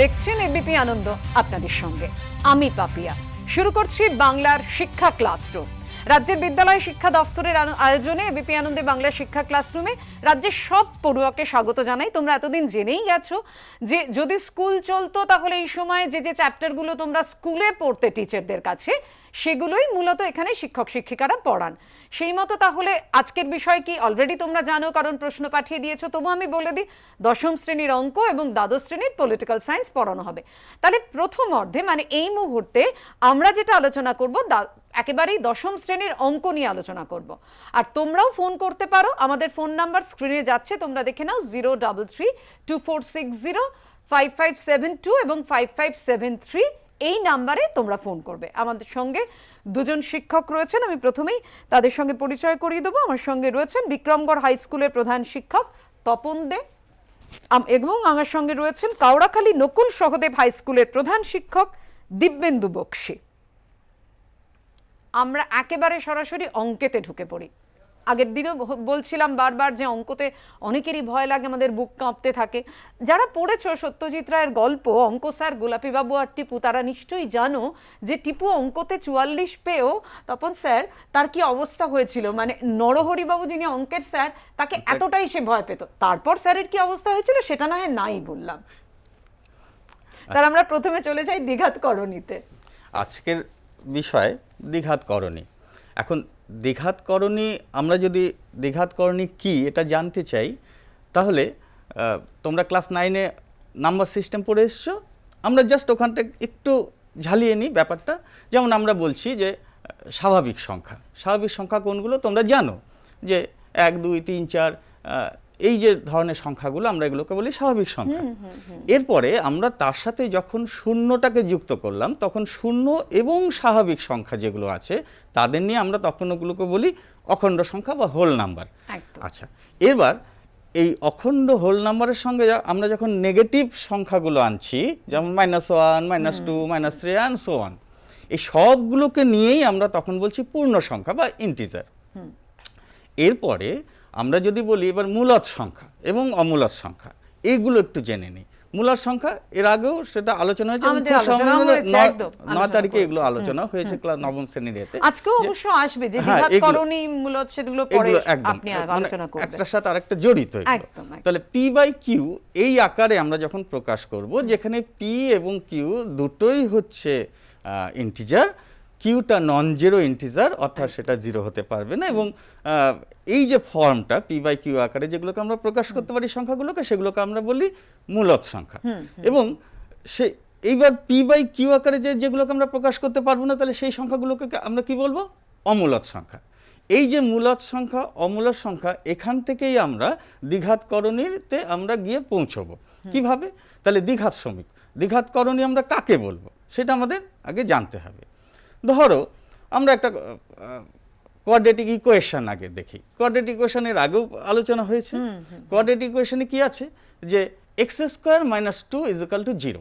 দেখছেন এবিপি আনন্দ আপনাদের সঙ্গে আমি পাপিয়া। শুরু করছি বাংলার শিক্ষা ক্লাসরুম। রাজ্যের বিদ্যালয় শিক্ষা দফতরের আয়োজনে এবিপি আনন্দে বাংলা শিক্ষা ক্লাসরুমে রাজ্যের সব পড়ুয়াকে স্বাগত জানাই। তোমরা এতদিন জেনেই গেছো যে যদি স্কুল চলতো তাহলে এই সময় যে যে চ্যাপ্টারগুলো তোমরা স্কুলে পড়তে টিচারদের কাছে, সেগুলোই মূলত এখানে শিক্ষক শিক্ষিকারা পড়ান। সেই মতো তাহলে আজকের বিষয় কি অলরেডি তোমরা জানো, কারণ প্রশ্ন পাঠিয়ে দিয়েছো। তবু আমি বলে দিই, দশম শ্রেণীর অঙ্ক এবং দ্বাদশ শ্রেণীর পলিটিক্যাল সায়েন্স পড়ানো হবে। তাহলে প্রথম অর্ধে মানে এই মুহূর্তে আমরা যেটা আলোচনা করব একেবারেই দশম শ্রেণীর অঙ্ক নিয়ে আলোচনা করব। আর তোমরাও ফোন করতে পারো, আমাদের ফোন নাম্বার স্ক্রিনে যাচ্ছে, তোমরা দেখে নাও 033-2460-5572 এবং 5573 এই নাম্বারে তোমরা ফোন করবে। আমাদের সঙ্গে দুজন শিক্ষক রয়েছেন, আমি প্রথমেই তাদের সঙ্গে পরিচয় করিয়ে দেবো। আমার সঙ্গে রয়েছেন বিক্রমগড় হাই স্কুলের প্রধান শিক্ষক তপন দে এবং আমার সঙ্গে রয়েছেন কাওড়াখালী নকুল সহদেব হাই স্কুলের প্রধান শিক্ষক দিব্যেন্দু বক্সী। আমরা একেবারে সরাসরি অঙ্কেতে ঢুকে পড়ি। আগের দিনও বলছিলাম বারবার যে অঙ্কতে অনেকেরই ভয় লাগে, আমাদের বুক কাঁপতে থাকে। যারা পড়েছো সত্যজিৎ রায়ের গল্প অঙ্ক স্যার, গোলাপীবাবু আর টিপু, তারা নিশ্চয়ই জানো যে টিপু অঙ্কতে 44 পেয়েও তপন স্যার তার কি অবস্থা হয়েছিল। মানে নরহরিবাবু যিনি অঙ্কের স্যার, তাকে এতটাই সে ভয় পেত। তারপর স্যারের কি অবস্থা হয়েছিল সেটা না হয় নাই বললাম। তার আমরা প্রথমে চলে যাই দ্বিঘাতকরণীতে। আজকের বিষয় দ্বিঘাতকরণী। এখন দ্বিঘাতকরণী, আমরা যদি দ্বিঘাতকরণী কি এটা জানতে চাই, তাহলে তোমরা ক্লাস 9-এ নাম্বার সিস্টেম পড়ে এসছো। আমরা জাস্ট ওখানটা একটু ঝালিয়ে নিই ব্যাপারটা। যেমন আমরা বলছি যে স্বাভাবিক সংখ্যা, স্বাভাবিক সংখ্যা কোনগুলো তোমরা জানো, যে 1, 2, 3, 4 এই যে ধরনের সংখ্যাগুলো আমরা এগুলোকে বলি স্বাভাবিক সংখ্যা। এরপরে আমরা তার সাথে যখন শূন্যটাকে যুক্ত করলাম, তখন শূন্য এবং স্বাভাবিক সংখ্যা যেগুলো আছে তাদের নিয়ে আমরা তখন ওগুলোকে বলি অখণ্ড সংখ্যা বা হোল নাম্বার। আচ্ছা, এবার এই অখণ্ড হোল নাম্বারের সঙ্গে আমরা যখন নেগেটিভ সংখ্যাগুলো আনছি, যেমন -1, -2, -3 অ্যান্ড সো অন, এই সবগুলোকে নিয়েই আমরা তখন বলছি পূর্ণ সংখ্যা বা ইন্টিজার। এরপরে আমরা যদি বলি এবার মূলদ সংখ্যা এবং অমূলদ সংখ্যা, এইগুলো একটু জেনে নিই। মূলদ সংখ্যা এর আগেও সেটা আলোচনা হয়েছে, 9 তারিখে এগুলো আলোচনা হয়েছে ক্লাস 9ম শ্রেণীর এতে। আজকেও অবশ্য আসবে যে দ্বিঘাতকরণী মূলদ, সেগুলো পরে আপনি আলোচনা করবেন, একটার সাথে আরেকটা জড়িত। তাহলে P/Q এই আকারে আমরা যখন প্রকাশ করব, যেখানে P এবং Q দুটোই হচ্ছে ইন্টিজার, কিউটা নন জিরো ইন্টিজার, অর্থাৎ সেটা জিরো হতে পারবে না। এবং এই যে ফর্মটা P/Q আকারে যেগুলোকে আমরা প্রকাশ করতে পারি সংখ্যাগুলোকে, সেগুলোকে আমরা বলি মূলদ সংখ্যা। এবং এইবার P/Q আকারে যেগুলোকে আমরা প্রকাশ করতে পারবো না, তাহলে সেই সংখ্যাগুলোকে আমরা কি বলবো? অমূলদ সংখ্যা। এই যে মূলদ সংখ্যা, অমূলদ সংখ্যা, এখান থেকেই আমরা দ্বিঘাতকরণীতে আমরা গিয়ে পৌঁছবো। কিভাবে? তাহলে দ্বিঘাত শ্রমিক, দ্বিঘাতকরণী আমরা কাকে বলবো সেটা আমাদের আগে জানতে হবে। ধরো আমরা একটা কোয়াড্রেটিক ইকুয়েশন আগে দেখি। কোয়াড্রেটিক ইকুয়েশনের আগেও আলোচনা হয়েছে। কোয়াড্রেটিক ইকুয়েশনে কি আছে? যে x² - 2 = 0।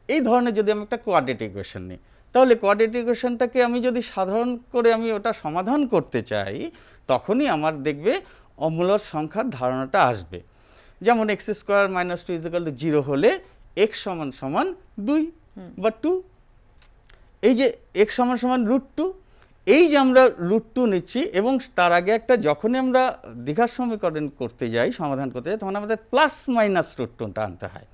এই ধরনের যদি আমি একটা কোয়াড্রেটিক ইকুয়েশন নিই, তাহলে কোয়াড্রেটিক ইকুয়েশনটাকে আমি যদি সাধারণ করে আমি ওটা সমাধান করতে চাই, তখনই আমার দেখবে অমূলদ সংখ্যার ধারণাটা আসবে। যেমন x² - 2 = 0 হলে x = 2 বা 2। এই যে x = √2, এই যে আমরা √2 নিচ্ছি, এবং তার আগে একটা যখনই আমরা দ্বিঘাত সমীকরণ করতে যাই, সমাধান করতে যাই, তখন আমাদের +-√2টা আনতে হয়।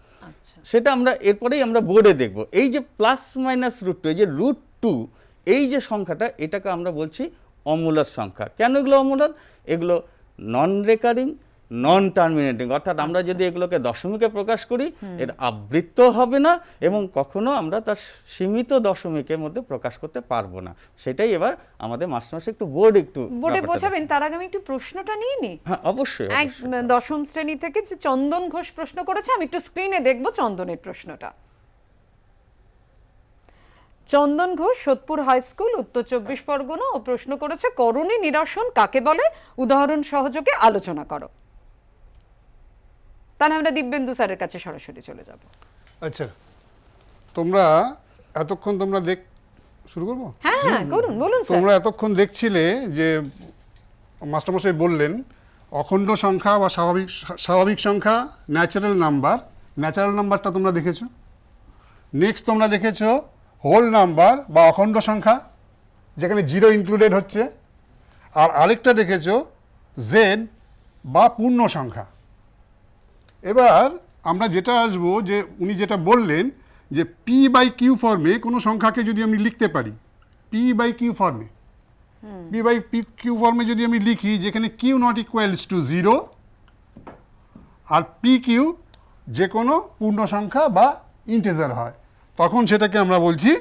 সেটা আমরা এরপরেই আমরা বোর্ডে দেখব। এই যে +-√2, এই যে √2, এই যে সংখ্যাটা, এটাকে আমরা বলছি অমূলদ সংখ্যা। কেন এগুলো অমূলদ? এগুলো নন রেকারিং, নন টার্মিনেটিং, অর্থাৎ আমরা যদি এগুলোকে দশমিকে প্রকাশ করি, এর আবৃত্ত হবে না এবং কখনো আমরা তার সীমিত দশমিকের মধ্যে প্রকাশ করতে পারবো না। সেটাই এবার আমাদের মাস্টারমশাই একটু বোর্ডে বোঝাবেন। তার আগে আমি একটু প্রশ্নটা নিয়ে নিই। হ্যাঁ, অবশ্যই। দশম শ্রেণী থেকে যে চন্দন ঘোষ প্রশ্ন করেছে, আমি একটু স্ক্রিনে দেখবো চন্দনের প্রশ্নটা। চন্দন ঘোষ, সোদপুর হাই স্কুল, উত্তর 24 পরগনা, ও প্রশ্ন করেছে করণী নিরসন কাকে বলে, উদাহরণ সহযোগে আলোচনা করো। তাহলে আমরা দিব্যেন্দু স্যারের কাছে সরাসরি চলে যাব। আচ্ছা, তোমরা এতক্ষণ শুরু করবো? হ্যাঁ, করুন, বলুন স্যার। তোমরা এতক্ষণ দেখছিলে যে মাস্টারমশাই বললেন অখণ্ড সংখ্যা বা স্বাভাবিক সংখ্যা, ন্যাচারাল নাম্বার। ন্যাচারাল নাম্বারটা তোমরা দেখেছো? নেক্সট তোমরা দেখেছো হোল নাম্বার বা অখণ্ড সংখ্যা, যেখানে 0 ইনক্লুডেড হচ্ছে। আর আরেকটা দেখেছো জেড বা পূর্ণ সংখ্যা। এবার আমরা যেটা আসবো, যে উনি যেটা বললেন যে পি বাই কিউ ফর্মে কোনো সংখ্যাকে যদি আমি লিখতে পারি, পি বাই কিউ ফর্মে, পি বাই কিউ ফর্মে যদি আমি লিখি, যেখানে কিউ নট ইকুয়ালস টু 0 আর পি কিউ যে কোনো পূর্ণ সংখ্যা বা ইন্টিজার হয়, তখন সেটাকে আমরা বলছি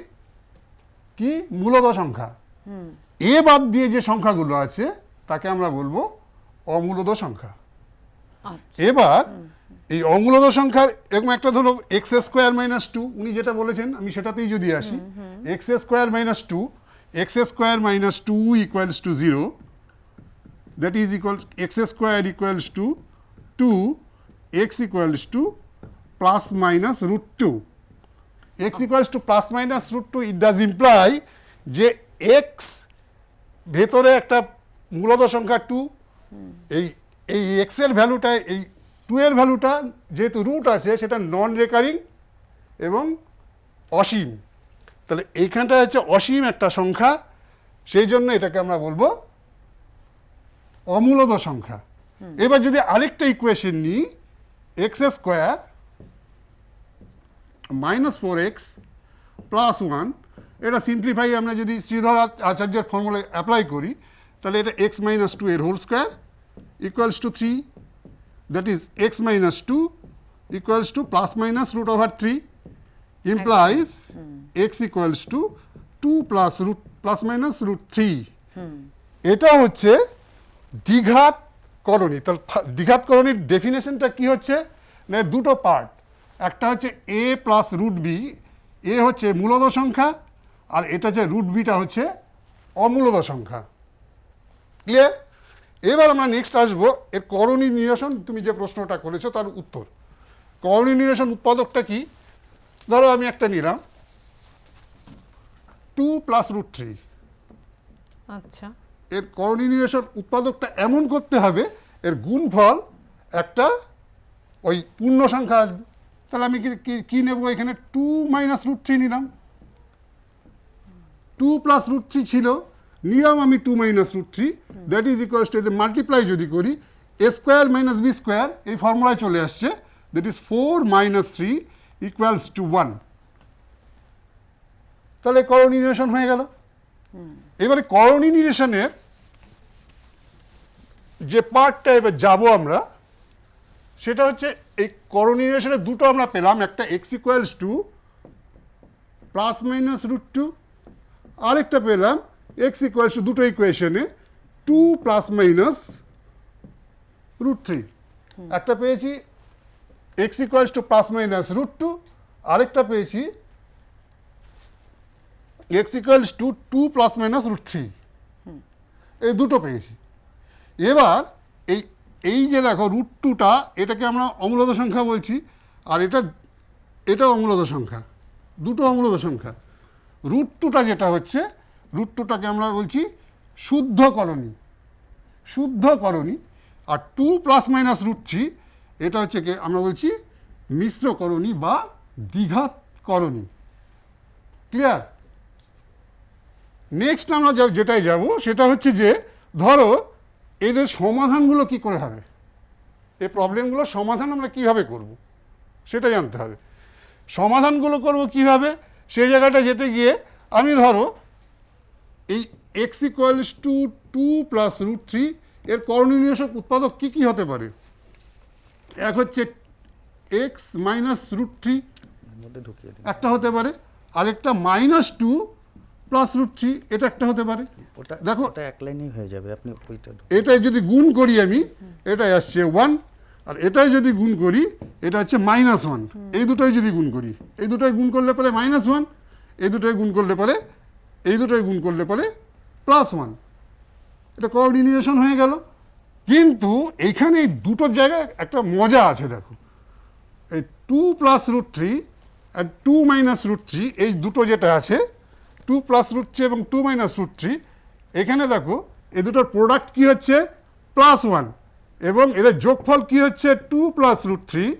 কি মূলদ সংখ্যা। এ বাদ দিয়ে যে সংখ্যাগুলো আছে তাকে আমরা বলবো অমূলদ সংখ্যা। আচ্ছা। এবার এই অমূলদ সংখ্যার এরকম একটা ধরো এক্স স্কোয়ার মাইনাস 2, উনি যেটা বলেছেন আমি সেটাতেই যদি আসি, x square minus 2, x square minus 2 equals to 0, that is equal x square equals to 2, x equals to plus minus root 2। X equals to plus minus root 2, it does imply যে x ভেতরে একটা মূলদ সংখ্যা 2, এই x এর ভ্যালুটা, এই 2 এর ভ্যালুটা যেহেতু রুট আছে সেটা নন রেকারিং এবং অসীম, তাহলে এইখানটা হচ্ছে অসীম একটা সংখ্যা, সেই জন্য এটাকে আমরা বলবো অমূলদ সংখ্যা। এবার যদি আরেকটা ইকুয়েশন নিই, x square minus 4x plus 1, এটা সিম্পলিফাই আমরা যদি শ্রীধর আচার্যের ফর্মুলা অ্যাপ্লাই করি, তাহলে এটা x মাইনাস 2 এর whole square equals to 3, that is x minus 2 equals to plus minus root over 3, implies x equals to 2 plus minus root 3। এটা হচ্ছে দ্বিঘাত করণী। তাহলে দ্বিঘাত করণীর ডেফিনেশনটা কি হচ্ছে না, দুটো পার্ট, একটা হচ্ছে a প্লাস রুট বি, এ হচ্ছে মূলদ সংখ্যা আর এটা হচ্ছে রুট বিটা হচ্ছে অমূলদ সংখ্যা। ক্লিয়ার? এবার আমরা নেক্সট আসবো এর করণী নিরসন। তুমি যে প্রশ্নটা করেছো তার উত্তর। করণী নিরসন উৎপাদকটা কি? ধরো আমি একটা নিলাম 2 প্লাস রুট 3, আচ্ছা, এর করণী নিরসন উৎপাদকটা এমন করতে হবে এর গুণফল একটা ওই পূর্ণ সংখ্যা আসবে। তাহলে আমি কি নেব, এখানে 2 মাইনাস রুট 3 নিলাম, 2 প্লাস রুট 3 ছিল, নিলাম আমি 2 minus root 3, that is equals to multiply যদি করি a square minus b square, এই ফর্মুলায় চলে আসছে, that is 4 minus 3 equals to 1। তাহলে করণী নিরসন হয়ে গেল। এবারে করণী নিরসনের যে পার্টটা এবার যাবো আমরা, সেটা হচ্ছে এই করণী নিরসনের দুটো আমরা পেলাম, একটা x equals to plus minus root 2, আরেকটা পেলাম এক্স ইকুয়ালস টু, দুটো ইকুয়েশনে 2 প্লাস মাইনাস রুট 3। একটা পেয়েছি x equals to plus minus root 2, আরেকটা পেয়েছি x equals to 2 plus minus root 3, এই দুটো পেয়েছি। এবার এই যে দেখো রুট 2টা, এটাকে আমরা অমূলদ সংখ্যা বলছি, আর এটা অমূলদ সংখ্যা, দুটো অমূলদ সংখ্যা। রুট 2টা যেটা হচ্ছে, রুট 2টাকে আমরা বলছি শুদ্ধ করণী, শুদ্ধ করণী। আর 2 প্লাস মাইনাস রুট 3 এটা হচ্ছে কি আমরা বলছি মিশ্র করণী বা দ্বিঘাত করণী। ক্লিয়ার? নেক্সট আমরা যেটাই যাব সেটা হচ্ছে যে ধরো এদের সমাধানগুলো কি করে হবে, এই প্রবলেমগুলোর সমাধান আমরা কিভাবে করব সেটা জানতে হবে। সমাধানগুলো করব কিভাবে, সেই জায়গাটা যেতে গিয়ে আমি ধরো এই x equals to 2 plus root 3 এর করণীয় নিরসক উৎপাদক কি কি হতে পারে। এক হচ্ছে এক্স মাইনাস রুট 3 একটা হতে পারে, আরেকটা মাইনাস 2 প্লাস রুট 3 এটা একটা হতে পারে। দেখো ওটা এক লাইনেই হয়ে যাবে, আপনি ওইটা এটাই যদি গুণ করি আমি, এটাই আসছে 1, আর এটাই যদি গুণ করি এটা হচ্ছে মাইনাস 1। এই দুটোই যদি গুণ করি, এই দুটোই গুণ করলে পরে মাইনাস 1, এই দুটোই গুণ করলে পরে, এই দুটোই গুণ করলে পরে প্লাস 1, এটা কোঅর্ডিনেশন হয়ে গেল। কিন্তু এইখানে এই দুটোর জায়গায় একটা মজা আছে। দেখো এই 2 প্লাস রুট 3 আর 2 মাইনাস রুট 3, এই দুটো যেটা আছে 2 প্লাস রুট 3 এবং 2 মাইনাস রুট 3, এখানে দেখো এই দুটোর প্রোডাক্ট কি হচ্ছে প্লাস 1, এবং এদের যোগফল কি হচ্ছে 2 plus root 3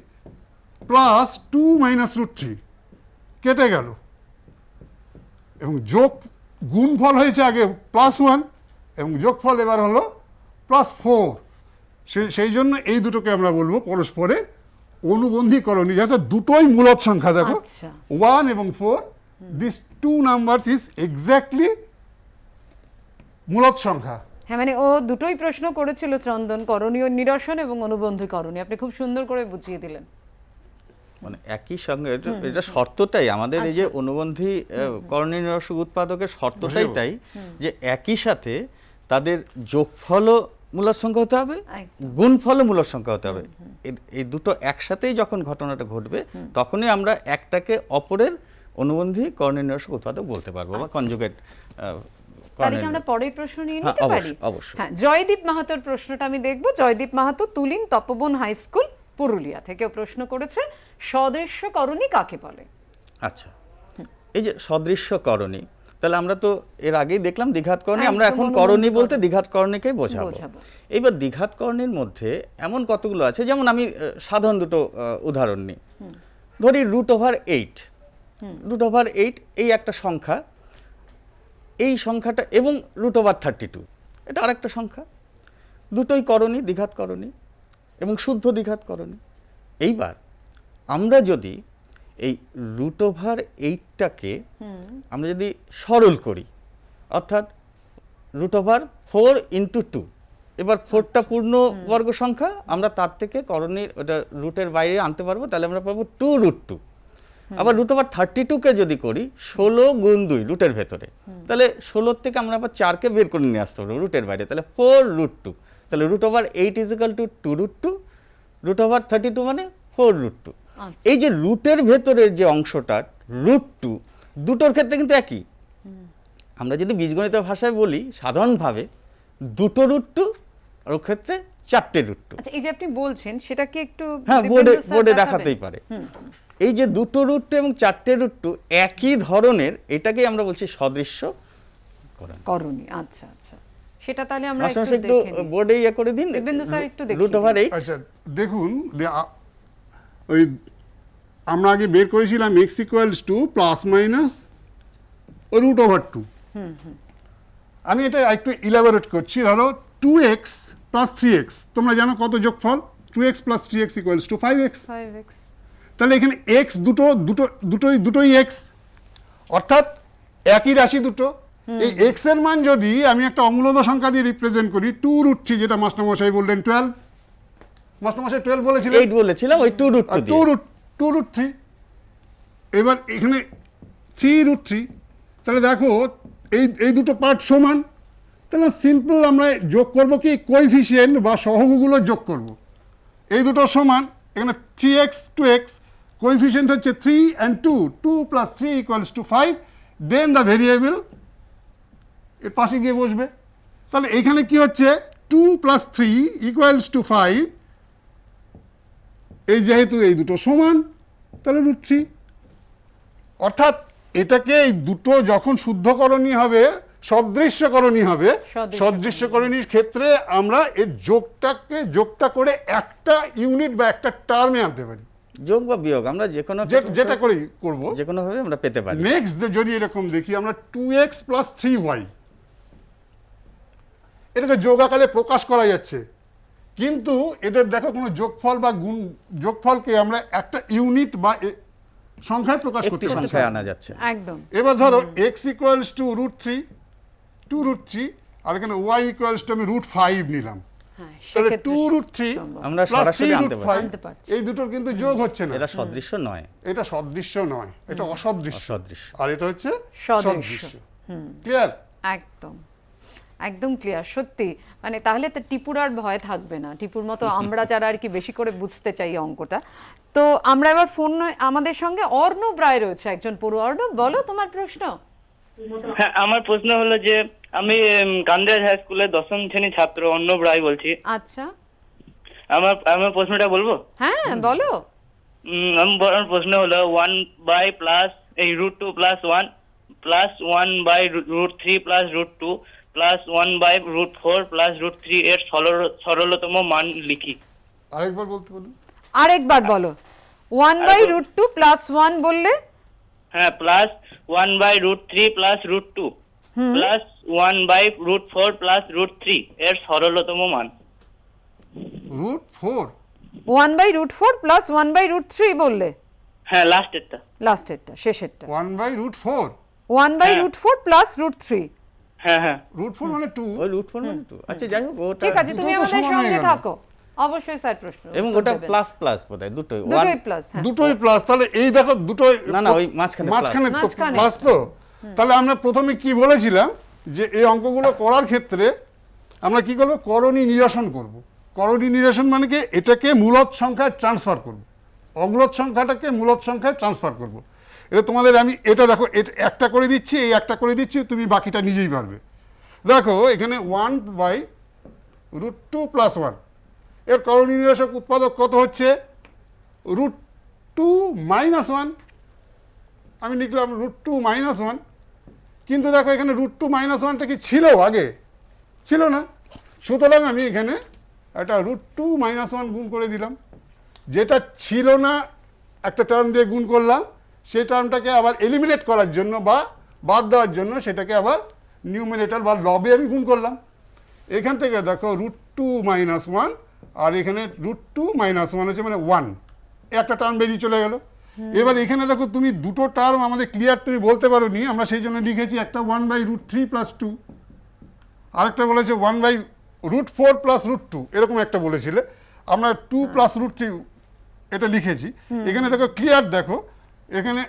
plus 2 minus root 3। কেটে গেল, এবং যোগ গুণফল হয়েছে আগে +1 এবং যোগফল এবার হলো +4। সেই জন্য এই দুটোকে আমরা বলবো পরস্পরের অনুবন্ধীকরণী, যাতে দুটোই মূলদ সংখ্যা। দেখো আচ্ছা। 1 এবং 4, this two numbers is exactly মূলদ সংখ্যা। হ্যাঁ, মানে ও দুটোই প্রশ্ন করেছিল চন্দন, করণীয় নিরসন এবং অনুবন্ধীকরণী। আপনি খুব সুন্দর করে বুঝিয়ে দিলেন। মানে একই সঙ্গে এটা শর্তটাই আমাদের এই যে অনুবন্ধী করণীয় নিরসক উৎপাদকের শর্তটাই তাই যে একই সাথে তাদের যোগফলও মূলদ সংখ্যা হতে হবে, গুণফলও মূলদ সংখ্যা হতে হবে। এই দুটো একসাথেই যখন ঘটনাটা ঘটবে তখনই আমরা একটাকে অপরের অনুবন্ধী করণীয় নিরসক উৎপাদক বলতে পারবো বা কনজুগেট। তাহলে কি আমরা পরের প্রশ্ন নিয়ে নিতে পারি? অবশ্যই। হ্যাঁ, জয়দীপ মাহাতোর প্রশ্নটা আমি দেখব। জয়দীপ মাহাতো, তুলিন তপবন হাই স্কুল, পুরুলিয়া থেকেও প্রশ্ন করেছে, সদৃশ্যকরণী কাকে বলে? আচ্ছা, এই যে সদৃশ্যকরণী, তাহলে আমরা তো এর আগেই দেখলাম দ্বিঘাতকরণী, আমরা এখন করণী বলতে দ্বিঘাতকরণীকেই বোঝাবো। এইবার দ্বিঘাতকরণীর মধ্যে এমন কতগুলো আছে, যেমন আমি সাধারণ দুটো উদাহরণ নিই। ধরি √8। √8 এই একটা সংখ্যা, এই সংখ্যাটা, এবং √32 এটা আরেকটা সংখ্যা। দুটোই করণী, দ্বিঘাতকরণী এবং শুদ্ধ দ্বিঘাতকরণী। এইবার আমরা যদি এই √8টাকে আমরা যদি সরল করি, অর্থাৎ √4 × 2, এবার 4টা পূর্ণ বর্গ সংখ্যা, আমরা তার থেকে করণীর ওটা রুটের বাইরে আনতে পারবো, তাহলে আমরা পাবো 2√2। আবার √32কে যদি করি 16 × 2 রুটের ভেতরে, তাহলে 16 থেকে আমরা আবার 4কে বের করে নিয়ে আসতে পারবো রুটের বাইরে, তাহলে 4√2। তাহলে √8 = 2√2, √32 মানে 4√2। এই যে রুটের ভেতরের যে অংশটা √2, দুটোর ক্ষেত্রে কিন্তু একই। আমরা যদি বীজগণিত ভাষায় বলি সাধারণভাবে, দুটো √2 আর ওর ক্ষেত্রে 4টে √2। আচ্ছা, এই যে আপনি বলছেন সেটা কি একটু হ্যাঁ, বোর্ডে দেখাতেই পারে। এই যে দুটো √2 এবং 4টে √2 একই ধরনের, এটাকেই আমরা বলছি সদৃশ্য করণী। আচ্ছা আচ্ছা, সেটা তাহলে আমরা একটু বোর্ডে ইয়ে করে দিন। দিবেন্দু স্যার একটু দেখুন। √8। আচ্ছা দেখুন, ওই আমরা আগে বের করেছিলাম x = ± √2। আমি এটা একটু ইলাবোরেট করছি। ধরো 2x + 3x, তোমরা জানো কত যোগফল? 2x + 3x = 5x। তাহলে এখানে x দুটোই x, অর্থাৎ একই রাশি দুটো। এই x এর মান যদি আমি একটা অমূলদ সংখ্যা দিয়ে রিপ্রেজেন্ট করি, 2√3, যেটা মাস্টারমশাই বললেন 12, মাস্টারমশাই 12 বলেছিলেন, 8 বলেছিলাম, ওই 2√3। এবার এখানে 3√3, তাহলে দেখো এই দুটো পার্ট সমান। তাহলে সিম্পল আমরা যোগ করব কি, কোএফিসিয়েন্ট বা সহগগুলো যোগ করব। এই দুটো সমান, এখানে 3x 2x, কোএফিসিয়েন্ট হচ্ছে 3 and 2, 2 + 3 = 5, দেন দ্য ভেরিয়েবল এর পাশে গিয়ে বসবে। তাহলে এখানে কি হচ্ছে, 2 + 3 = 5, এই যেহেতু এই দুটো সমান, তাহলে √3। অর্থাৎ এটাকে এই দুটো যখন শুদ্ধকরণী হবে, সদৃশ্যকরণী হবে, সদৃশ্যকরণীর ক্ষেত্রে আমরা এর যোগটা করে একটা ইউনিট বা একটা টার্মে আনতে পারি। যোগ বা বিয়োগ আমরা যেটা করে করব, যে কোনো ভাবে আমরা পেতে পারি। নেক্সট যদি এরকম দেখি, আমরা 2x + 3y, এটাকে যোগ আকারে প্রকাশ করা যাচ্ছে, কিন্তু এদের দেখো কোনো যোগফল বা গুণ, যোগফলকে আমরা একটা ইউনিট বা সংখ্যায় প্রকাশ করতে পারি, সংখ্যায় আনা যাচ্ছে একদম। এবার ধরো x = √3, 2√3, আর এখানে y = আমি √5 নিলাম, তাহলে 2√3 আমরা সরাসরি আনতে পারছি। এই দুটোর কিন্তু যোগ হচ্ছে না, এটা সদৃশ্য নয়, এটা সদৃশ্য নয়, এটা অসদৃশ্য, আর এটা হচ্ছে সদৃশ্য। ক্লিয়ার? একদম একদম ক্লিয়ার। সত্যি, মানে তাহলে তো টিপুর আর ভয় থাকবে না, টিপুর মতো আমরা যারা আর কি বেশি করে বুঝতে চাই অঙ্কটা। তো আমরা এবার ফোন, আমাদের সঙ্গে অর্ণব রায় রয়েছে, একজন পড়ুয়া। অর্ণব, বলো তোমার প্রশ্ন। হ্যাঁ, আমার প্রশ্ন হলো যে আমি কান্দিরাজ হাই স্কুলের 10ম শ্রেণীর ছাত্র অর্ণব রায় বলছি। আচ্ছা, আমার প্রশ্নটা বলবো? হ্যাঁ বলো। আমার প্রশ্ন হলো 1 প্লাস এই √2 + 1 + 1 √3 + √2 + 1 √4 + √3 এর সরলতম মান লিখি। আরেকবার বলতে বলুন। আরেকবার বলো। 1 √2 + 1 বললে হ্যাঁ প্লাস 1/√3 প্লাস √2 প্লাস 1/√4 প্লাস √3 এর সরলতম মান। √4 1/√4 প্লাস 1/√3 বললে? হ্যাঁ লাস্টেরটা। লাস্টেরটা, শেষেরটা। 1/√4 1/√4 প্লাস √3। হ্যাঁ হ্যাঁ √4 মানে 2। ওই √4 মানে 2। আচ্ছা যাই হোক ওটা ঠিক আছে, তুমি দুটো তো আমাদের সমান হয়ে সঙ্গে গেল। থাকো, অবশ্যই স্যার প্রশ্ন এবং উত্তর ওটা দেবেন। প্লাস প্লাস বোধহয় দুটোই দুটোই প্লাস। হ্যাঁ, দুটোই প্লাস, তাহলে এই দেখো দুটোই না, ওই মাঝখানে মাঝখানে তো মাঝখানে। প্লাস। তো তাহলে আমরা প্রথমে কি বলেছিলাম যে এই অঙ্কগুলো করার ক্ষেত্রে আমরা কি করব, করণী নিরসন করব। করণী নিরসন মানে কি, এটাকে মূলদ সংখ্যায় ট্রান্সফার করব, অমূলদ সংখ্যাটাকে মূলদ সংখ্যায় ট্রান্সফার করব। এটা তোমাদের আমি এটা দেখো, এটা একটা করে দিচ্ছি, এই একটা করে দিচ্ছি, তুমি বাকিটা নিজেই পারবে। দেখো এখানে 1/√2 + 1, এর করণী নিরসক উৎপাদক কত হচ্ছে, √2 - 1। আমি লিখলাম √2 - 1, কিন্তু দেখো এখানে √2 - 1টা কি ছিল আগে? ছিল না। সুতরাং আমি এখানে একটা √2 - 1 গুণ করে দিলাম। যেটা ছিল না একটা টার্ম দিয়ে গুণ করলাম, সেই টার্মটাকে আবার এলিমিনেট করার জন্য বা বাদ দেওয়ার জন্য সেটাকে আবার নিউমিনেটর বা লবে আমি গুণ করলাম। এখান থেকে দেখো √2 - 1 আর এখানে √2 - 1 হচ্ছে মানে 1, একটা টার্ম বেরিয়ে চলে গেল। এবার এখানে দেখো তুমি দুটো টার্ম আমাদের ক্লিয়ার তুমি বলতে পারো নি, আমরা সেই জন্য লিখেছি একটা 1/√3 + 2, আরেকটা বলেছে 1/√4 + √2, এরকম একটা বলেছিলে, আমরা 2 + √3 এটা লিখেছি। এখানে দেখো ক্লিয়ার, দেখো এখানে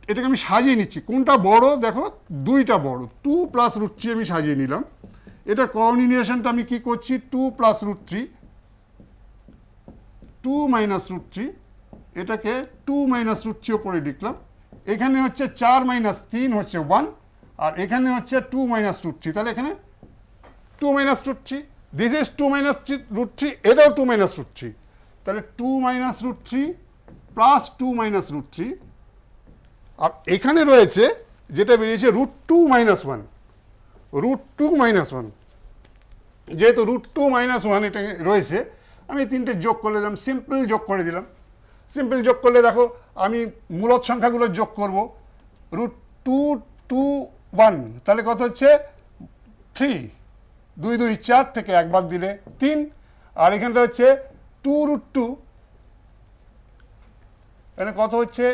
এটাকে আমি সাজিয়ে নিচ্ছি, কোনটা বড় দেখো, দুইটা বড়, 2 + √3 আমি সাজিয়ে নিলাম। এটা করণী নিরসনটা আমি কি করছি, 2 + √3, 2 - √3, এটাকে 2 - √3 ওপরে লিখলাম। এখানে হচ্ছে 4 - 3 হচ্ছে 1, আর এখানে হচ্ছে 2 - √3, তাহলে এখানে 2 - √3, দিস ইজ 2 - √3, এটাও 2 - √3, তাহলে 2 - √3 প্লাস 2 - √3, আর এখানে রয়েছে যেটা বেরিয়েছে √2 - 1, √2 - 1, যেহেতু √2 - 1 এটা রয়েছে, আমি তিনটে যোগ করে দিলাম, সিম্পল যোগ করে দিলাম। সিম্পল যোগ করলে দেখো আমি মূলদ সংখ্যাগুলো যোগ করব, √2 2 1, তাহলে কত হচ্ছে 3, 2 2 4 থেকে এক বাদ দিলে 3, আর এখানটা হচ্ছে 2√2, এখানে কত হচ্ছে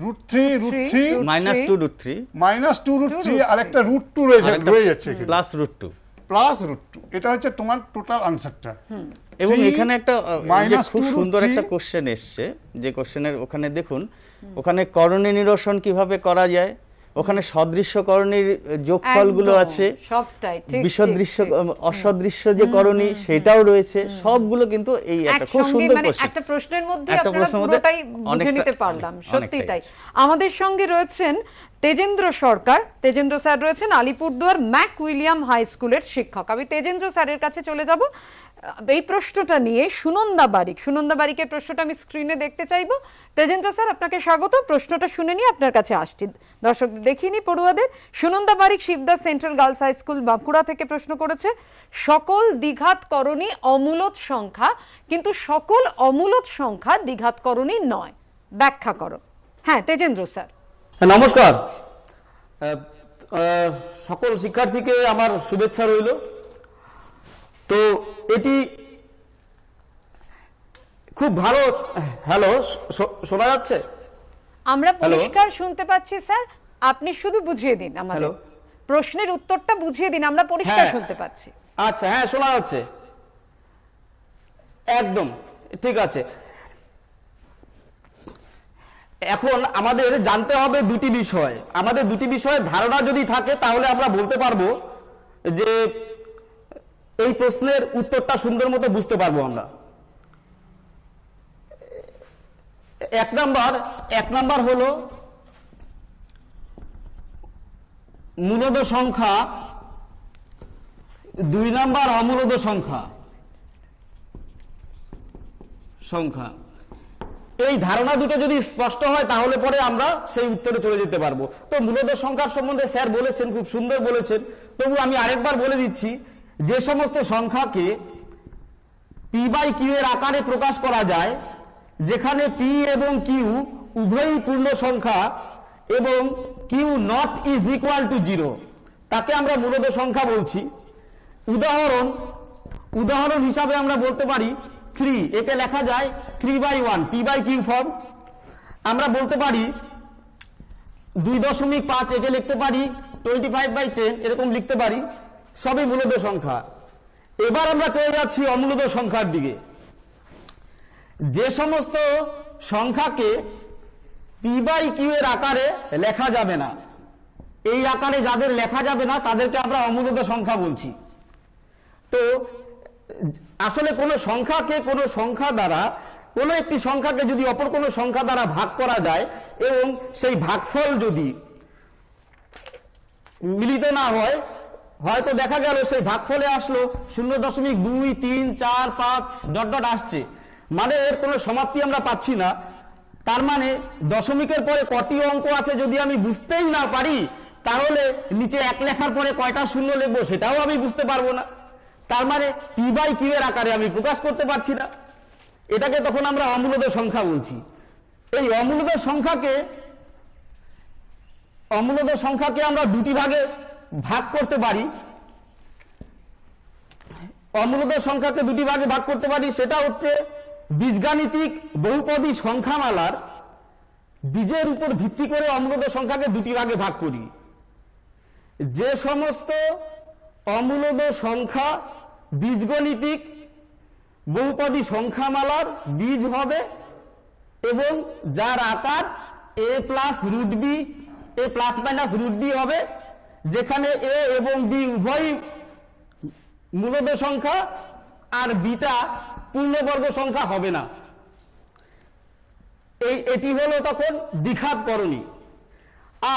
√3 √3 -2√3 -2√3, আর একটা √2 রয়ে যাচ্ছে এখানে, প্লাস √2 প্লাস √2, এটা হচ্ছে তোমার টোটাল আনসারটা। এবং এখানে একটা যে খুব -2√3 সুন্দর একটা কোশ্চেন এসছে, যে কোশ্চেনের ওখানে দেখুন, ওখানে করণী নিরসন কিভাবে করা যায়, ওখানে সদৃশ্য করণীর যোগফলগুলো একদম, আছে, সবটাই ঠিক, বিসদৃশ্য ঠিক, ঠিক। অসদৃশ্য যে করণী সেটাও রয়েছে, সবগুলো কিন্তু এই একটা খুব একসঙ্গে সুন্দর মানে কোশ্চেন। একটা প্রশ্নের মধ্যে একটা আপনারা প্রশ্নের মধ্যে পুরোটাই বুঝে অনেকটা- নিতে পারলাম, সত্যি অনেকটাই তাই। আছে। আমাদের সঙ্গে রয়েছেন তেজেন্দ্র সরকার, তেজেন্দ্র স্যার রয়েছেন আলিপুরদুয়ার ম্যাক উইলিয়াম হাই স্কুলের শিক্ষক। আমি তেজেন্দ্র স্যারের কাছে চলে যাব এই প্রশ্নটা নিয়ে। সুনন্দা বারিকের প্রশ্নটা আমি স্ক্রিনে দেখতে চাইবো। তেজেন্দ্র স্যার আপনাকে স্বাগত, প্রশ্নটা শুনে নিয়ে আপনার কাছে আসছি, দর্শকদের দেখিয়ে নি পড়ুয়াদের। Sunanda Barik Shibdas central girls high school Bankura থেকে প্রশ্ন করেছে, সকল দ্বিঘাতকরণী অমূলদ সংখ্যা, কিন্তু সকল অমূলদ সংখ্যা দ্বিঘাতকরণী নয়, ব্যাখ্যা করো। হ্যাঁ তেজেন্দ্র স্যার। নমস্কার, সকল শিক্ষার্থীকে আমার শুভেচ্ছা রইল। তো এটি খুব ভালো। হ্যালো, শোনা যাচ্ছে? আমরা পরিষ্কার শুনতে পাচ্ছি স্যার, আপনি শুধু বুঝিয়ে দিন আমাদের, হ্যালো। প্রশ্নের উত্তরটা বুঝিয়ে দিন, আমরা পরিষ্কার হ্যাঁ। শুনতে পাচ্ছি। আচ্ছা, হ্যাঁ শোনা যাচ্ছে, একদম ঠিক আছে। এখন আমাদের জানতে হবে দুটি বিষয়। আমাদের দুটি বিষয়ের ধারণা যদি থাকে তাহলে আমরা বলতে পারবো যে এই প্রশ্নের উত্তরটা সুন্দর মতো বুঝতে পারবো আমরা। এক নাম্বার হলো মূলদ সংখ্যা, 2 নাম্বার অমূলদ সংখ্যা। এই ধারণা দুটো যদি স্পষ্ট হয় তাহলে পরে আমরা সেই উত্তরে চলে যেতে পারবো। তো মূলদ সংখ্যার সম্বন্ধে স্যার বলেছেন, খুব সুন্দর বলেছেন, তবু আমি আরেকবার বলে দিচ্ছি, যে সমস্ত সংখ্যাকে p/q এর আকারে প্রকাশ করা যায়, যেখানে p এবং q উভয়ই পূর্ণ সংখ্যা এবং q not is equal to 0, তাকে আমরা মূলদ সংখ্যা বলছি। উদাহরণ হিসাবে আমরা বলতে পারি 3, একে লেখা যায় 3/1 p/q ফর্ম। আমরা বলতে পারি 2.5, একে লিখতে পারি 25/10, এরকম লিখতে পারি, সবই মূলদ সংখ্যা। এবার আমরা চলে যাচ্ছি অমূলদ সংখ্যার দিকে। যে সমস্ত সংখ্যাকে p/q এর আকারে লেখা যাবে না, এই আকারে যাদের লেখা যাবে না তাদেরকে আমরা অমূলদ সংখ্যা বলছি। তো আসলে কোনো সংখ্যাকে কোনো সংখ্যা দ্বারা, কোনো একটি সংখ্যাকে যদি অপর কোনো সংখ্যা দ্বারা ভাগ করা যায় এবং সেই ভাগফল যদি মিলিত না হয়, হয়তো দেখা গেল সেই ভাগফলে আসলো 0.2, 3, 4, 5 ... আসছে, মানে এর কোনো সমাপ্তি আমরা পাচ্ছি না। তার মানে দশমিকের পরে কটি অঙ্ক আছে যদি আমি বুঝতেই না পারি, তাহলে নিচে 1 লেখার পরে কয়টা শূন্য লিখবো সেটাও আমি বুঝতে পারবো না। তার মানে p/q এর আকারে আমি প্রকাশ করতে পারছি না, এটাকে তখন আমরা অমূলদ সংখ্যা বলছি। এই অমূলদ সংখ্যাকে আমরা দুটি ভাগে ভাগ করতে পারি। অমূলদ সংখ্যাকে দুটি ভাগে ভাগ করতে পারি, সেটা হচ্ছে বীজগাণিতিক বহুপদী সংখ্যামালার বীজের উপর ভিত্তি করে অমূলদ সংখ্যাকে দুটি ভাগে ভাগ করি। যে সমস্ত অমূলদ সংখ্যা বীজগণিতিক বহুপদী সংখ্যামালার বীজ হবে এবং যার আকার a plus root b, a plus minus root b হবে, যেখানে a এবং b উভয়ই মূলদ সংখ্যা আর বিটা পূর্ণবর্গ সংখ্যা হবে না, এটি হলো তখন দ্বিঘাত করণী।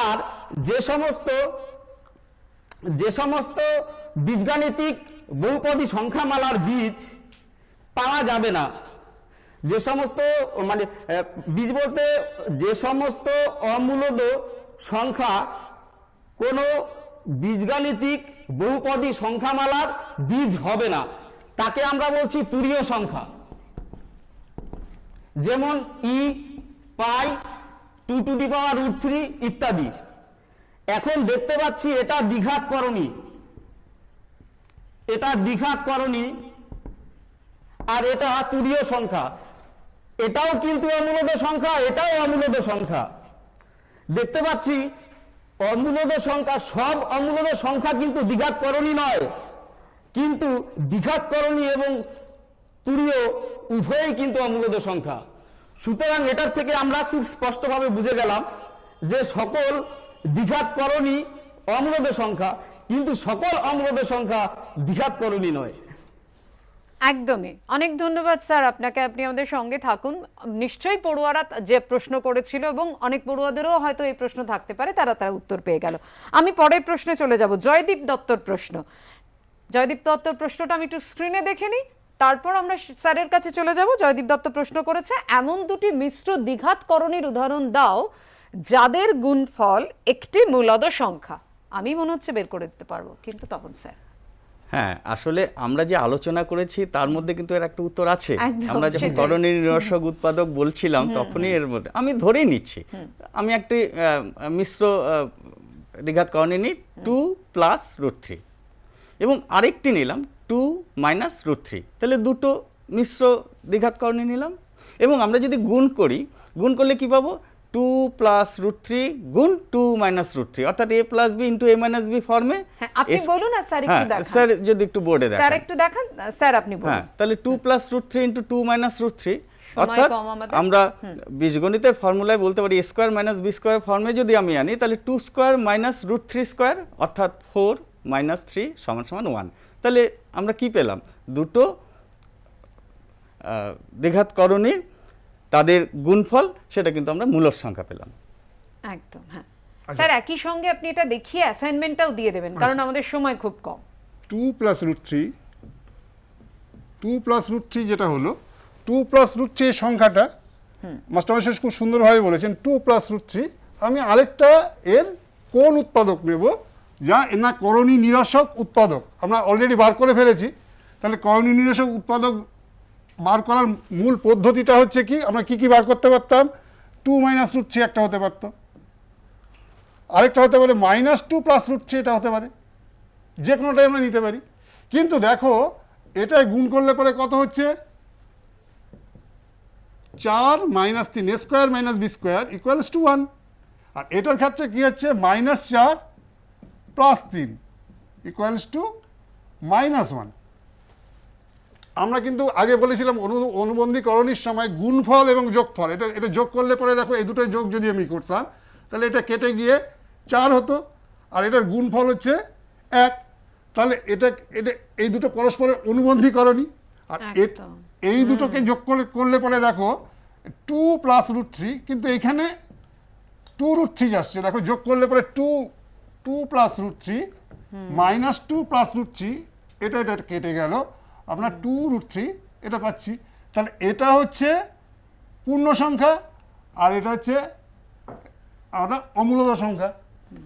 আর যে সমস্ত বীজগাণিতিক বহুপদী সংখ্যামালার বীজ পাওয়া যাবে না, যে সমস্ত মানে বীজ বলতে যে সমস্ত অমূলদ সংখ্যা কোনো বীজগাণিতিক বহুপদী সংখ্যামালার বীজ হবে না, তাকে আমরা বলছি তুরীয় সংখ্যা। যেমন e, পাই, 2√3 ইত্যাদি। এখন দেখতে পাচ্ছি এটা দ্বিঘাত করণী, আর এটা তুরীয় সংখ্যা। এটাও কিন্তু অমূলদ সংখ্যা, এটাও অমূলদ সংখ্যা। দেখতে পাচ্ছি অমূলদ সংখ্যা, সব অমূলদ সংখ্যা কিন্তু দ্বিঘাত করণী নয়, কিন্তু দ্বিঘাত করণী এবং তুরীয় উভয়ই কিন্তু অমূলদ সংখ্যা। সুতরাং এটার থেকে আমরা খুব স্পষ্টভাবে বুঝে গেলাম যে সকল দ্বিঘাত করণী অমূলদ সংখ্যা, কিন্তু সকল অমূলদ সংখ্যা দ্বিঘাত করণী নয়। একদমই। অনেক ধন্যবাদ স্যার আপনাকে, আপনি আমাদের সঙ্গে থাকুন। নিশ্চয়ই পড়ুয়ারা যে প্রশ্ন করেছিল এবং অনেক পড়ুয়াদেরও হয়তো এই প্রশ্ন থাকতে পারে, তারা উত্তর পেয়ে গেল। আমি পরের প্রশ্নে চলে যাব, জয়দীপ দত্তর প্রশ্ন। জয়দীপ দত্তর প্রশ্নটা আমি একটু স্ক্রিনে দেখে নিই, তারপর আমরা স্যারের কাছে চলে যাব। জয়দীপ দত্ত প্রশ্ন করেছে, এমন দুটি মিশ্র দ্বিঘাত করণীর উদাহরণ দাও যাদের গুণফল একটি মূলদ সংখ্যা। আমি মনে হচ্ছে বের করে দিতে পারবো, কিন্তু তখন স্যার। হ্যাঁ, আসলে আমরা যে আলোচনা করেছি তার মধ্যে কিন্তু এর একটা উত্তর আছে। আমরা যখন সেটাই। করণীর নিরসক উৎপাদক বলছিলাম তখনই এর মধ্যে আমি ধরেই নিচ্ছি, আমি একটি মিশ্র দ্বিঘাত করণী নিই 2 প্লাস √3 এবং আরেকটি নিলাম 2 মাইনাস √3, তাহলে দুটো মিশ্র দ্বিঘাত করণী নিলাম। এবং আমরা যদি গুণ করলে কি পাবো? 2 প্লাস √3 গুণ 2 মাইনাস √3, অর্থাৎ a plus b into a minus b ফর্মে। আপনি বলুন না স্যার, একটু দেখান। স্যার যদি একটু বোর্ডে দেখান। স্যার একটু দেখান, স্যার আপনি বলুন। হ্যাঁ, তাহলে 2 প্লাস √3 ইন্টু 2 মাইনাস √3, অর্থাৎ আমরা বীজগণিতের ফর্মুলায় বলতে পারি a square minus b square ফর্মে যদি আমি আনি, তাহলে 2 স্কয়ার মাইনাস √3 স্কয়ার, অর্থাৎ 4 মাইনাস 3 সমান 1। তাহলে আমরা কি পেলাম? দুটো দ্বিঘাত করণী, তাদের গুণফল, সেটা কিন্তু আমরা মূলদ সংখ্যা পেলাম। একদম, হ্যাঁ স্যার। একই সঙ্গে আপনি এটা দেখিয়ে অ্যাসাইনমেন্টটাও দিয়ে দেবেন, কারণ আমাদের সময় খুব কম। 2 প্লাস √3 যেটা হলো 2 প্লাস √3 এর সংখ্যাটা মাস্টারমশাই খুব সুন্দরভাবে বলেছেন। 2 প্লাস √3, আমি আরেকটা এর কোন উৎপাদক নেব, যা না করণী নিরসক উৎপাদক আমরা অলরেডি বার করে ফেলেছি। তাহলে করণী নিরসক উৎপাদক বার করার মূল পদ্ধতিটা হচ্ছে কি, আমরা কি বার করতে পারতাম? 2 মাইনাস রুট 3 একটা হতে পারতো, আরেকটা হতে পারে -2 প্লাস রুট 3, এটা হতে পারে, যে কোনোটাই আমরা নিতে পারি। কিন্তু দেখো এটাই গুণ করলে পরে কত হচ্ছে, 4 - 3 a square minus b square equals to 1। আর এটার ক্ষেত্রে কি হচ্ছে, -4 প্লাস 3 ইকুয়ালস টু -1। আমরা কিন্তু আগে বলেছিলাম অনুবন্ধীকরণের সময় গুণফল এবং যোগফল, এটা যোগ করলে পরে দেখো এই দুটোই যোগ যদি আমি করতাম তাহলে এটা কেটে গিয়ে 4 হতো, আর এটার গুণফল হচ্ছে 1। তাহলে এটা এটা এই দুটো পরস্পরের অনুবন্ধীকরণই। আর একদম। এই দুটোকে যোগ করলে পরে দেখো 2 প্লাস রুট 3, কিন্তু এখানে 2 রুট 3 আসছে, দেখো যোগ করলে পরে 2 প্লাস রুট 3 -2 প্লাস রুট 3, এটা কেটে গেল, আপনার 2 রুট 3 এটা পাচ্ছি। তাহলে এটা হচ্ছে পূর্ণ সংখ্যা আর এটা হচ্ছে আমরা অমূলদ সংখ্যা,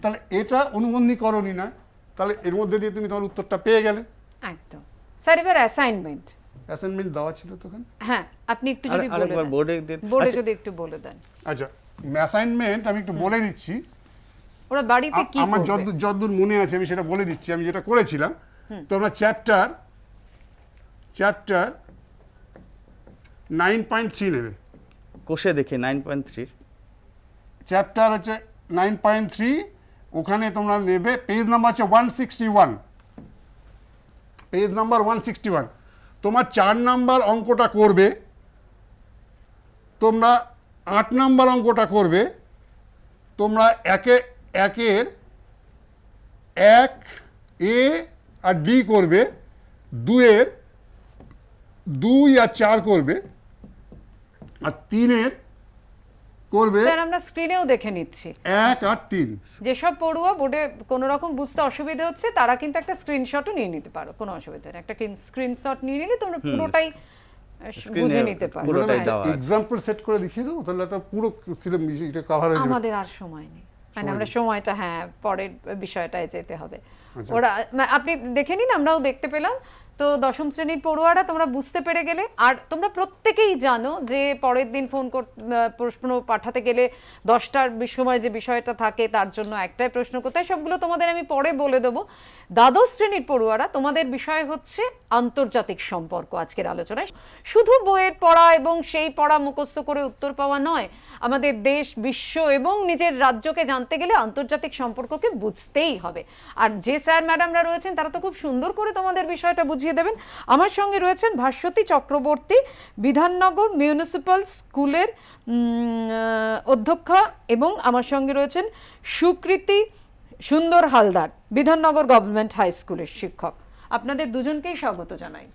তাহলে এটা অনুবন্ধীকরণই নয়। তাহলে এর মধ্যে দিয়ে তুমি তোমার উত্তরটা পেয়ে গেলে। একদম স্যার। এবার অ্যাসাইনমেন্ট অ্যাসাইনমেন্ট দেওয়া ছিল তখন। হ্যাঁ, আপনি একটু যদি বলে আরেকবার দেন, বোর্ডে দিন। বোর্ডে আচ্ছা, যদি একটু বলে দেন। আচ্ছা, অ্যাসাইনমেন্ট আমি একটু বলে দিচ্ছি, ওরা বাড়িতে কি আমার করবে? যতদূর মনে আছে আমি সেটা বলে দিচ্ছি। আমি যেটা করেছিলাম, তো আমরা চ্যাপ্টার 9.3 নেবে। কোষে দেখি 9.3। চ্যাপ্টার হচ্ছে 9.3, ওখানে তোমরা নেবে পেজ নাম্বার হচ্ছে 161, পেজ নাম্বার 161। তোমার 4 নাম্বার অঙ্কটা করবে, তোমরা 8 নাম্বার অঙ্কটা করবে, তোমরা একের 1 এ আর ডি করবে, 2 আর 4 করবে, আর 3 করবে স্যার আমরা স্ক্রিনেও দেখে নিচ্ছি, 1 আর 3। যেসব পড়ুয়া বোর্ডে কোনো রকম বুঝতে অসুবিধা হচ্ছে তারা কিন্তু একটা স্ক্রিনশটও নিয়ে নিতে পারো, কোনো অসুবিধা নেই। একটা স্ক্রিনশট নিয়ে নিলে তোমরা পুরোটাই বুঝে নিতে পারো। পুরোটাই হ্যাঁ। দেওয়া আছে। এক্সাম্পল সেট করে দেখিয়ে দেবো, তাহলে একটা পুরো সিলেবাস এটা কভার হয়ে যাবে। আমাদের আর সময় নেই, মানে আমরা সময়টা, হ্যাঁ, পরের বিষয়টায় যেতে হবে। আচ্ছা। ওরা আপনি দেখে নিন, আমরাও দেখতে পেলাম। তো দশম শ্রেণীর পড়ুয়ারা তোমরা বুঝতে পেরে গেলে। আর তোমরা প্রত্যেকেই জানো যে পরের দিন প্রশ্ন পাঠাতে গেলে 10টার সময় যে বিষয়টা থাকে তার জন্য একটাই প্রশ্ন করতে হয়, সবগুলো তোমাদের আমি পরে বলে দেবো। দ্বাদশ শ্রেণীর পড়ুয়ারা তোমাদের বিষয় হচ্ছে আন্তর্জাতিক সম্পর্ক। আজকের আলোচনায় শুধু বইয়ের পড়া এবং সেই পড়া মুখস্থ করে উত্তর পাওয়া নয়, আমাদের দেশ, বিশ্ব এবং নিজের রাজ্যকে জানতে গেলে আন্তর্জাতিক সম্পর্ককে বুঝতেই হবে। আর যে স্যার ম্যাডামরা রয়েছেন তারা তো খুব সুন্দর করে তোমাদের বিষয়টা বুঝিয়ে দেবেন। আমার সঙ্গে রয়েছেন ভাস্বতী চক্রবর্তী, বিধাননগর মিউনিসিপ্যাল স্কুলের অধ্যক্ষা, এবং আমার সঙ্গে রয়েছেন সুকৃতি সুন্দর হালদার, বিধাননগর গভর্নমেন্ট হাই স্কুলের শিক্ষক। আপনাদের দুজনকেই স্বাগত জানাই।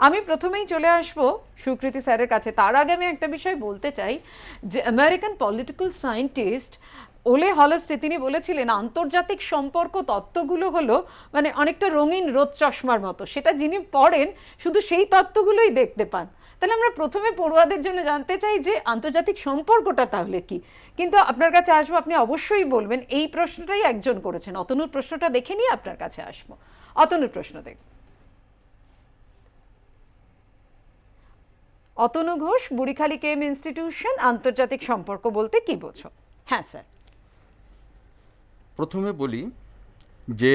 আমি প্রথমেই চলে আসব সুকৃতি স্যারের কাছে। তার আগে আমি একটা বিষয় বলতে চাই যে আমেরিকান পলিটিক্যাল সায়েন্টিস্ট ওলে হলস্টে তিনি বলেছিলেন আন্তর্জাতিক সম্পর্ক তত্ত্বগুলো হলো মানে অনেকটা রঙিন রোদ চশমার মতো, সেটা যিনি পড়েন শুধু সেই তত্ত্বগুলোই দেখতে পান। তাহলে আমরা প্রথমে পড়ুয়াদের জন্য জানতে চাই যে আন্তর্জাতিক সম্পর্কটা তাহলে কি। কিন্তু আপনার কাছে আসবো, আপনি অবশ্যই বলবেন। এই প্রশ্নটাই একজন করেছেন, অতনুর প্রশ্নটা দেখে নিয়ে আপনার কাছে আসবো। অতনুর প্রশ্ন দেখ। অতনু ঘোষ, বুড়িখালী কেএম ইনস্টিটিউশন, আন্তর্জাতিক সম্পর্ক বলতে কি বোঝো? হ্যাঁ স্যার। প্রথমে বলি যে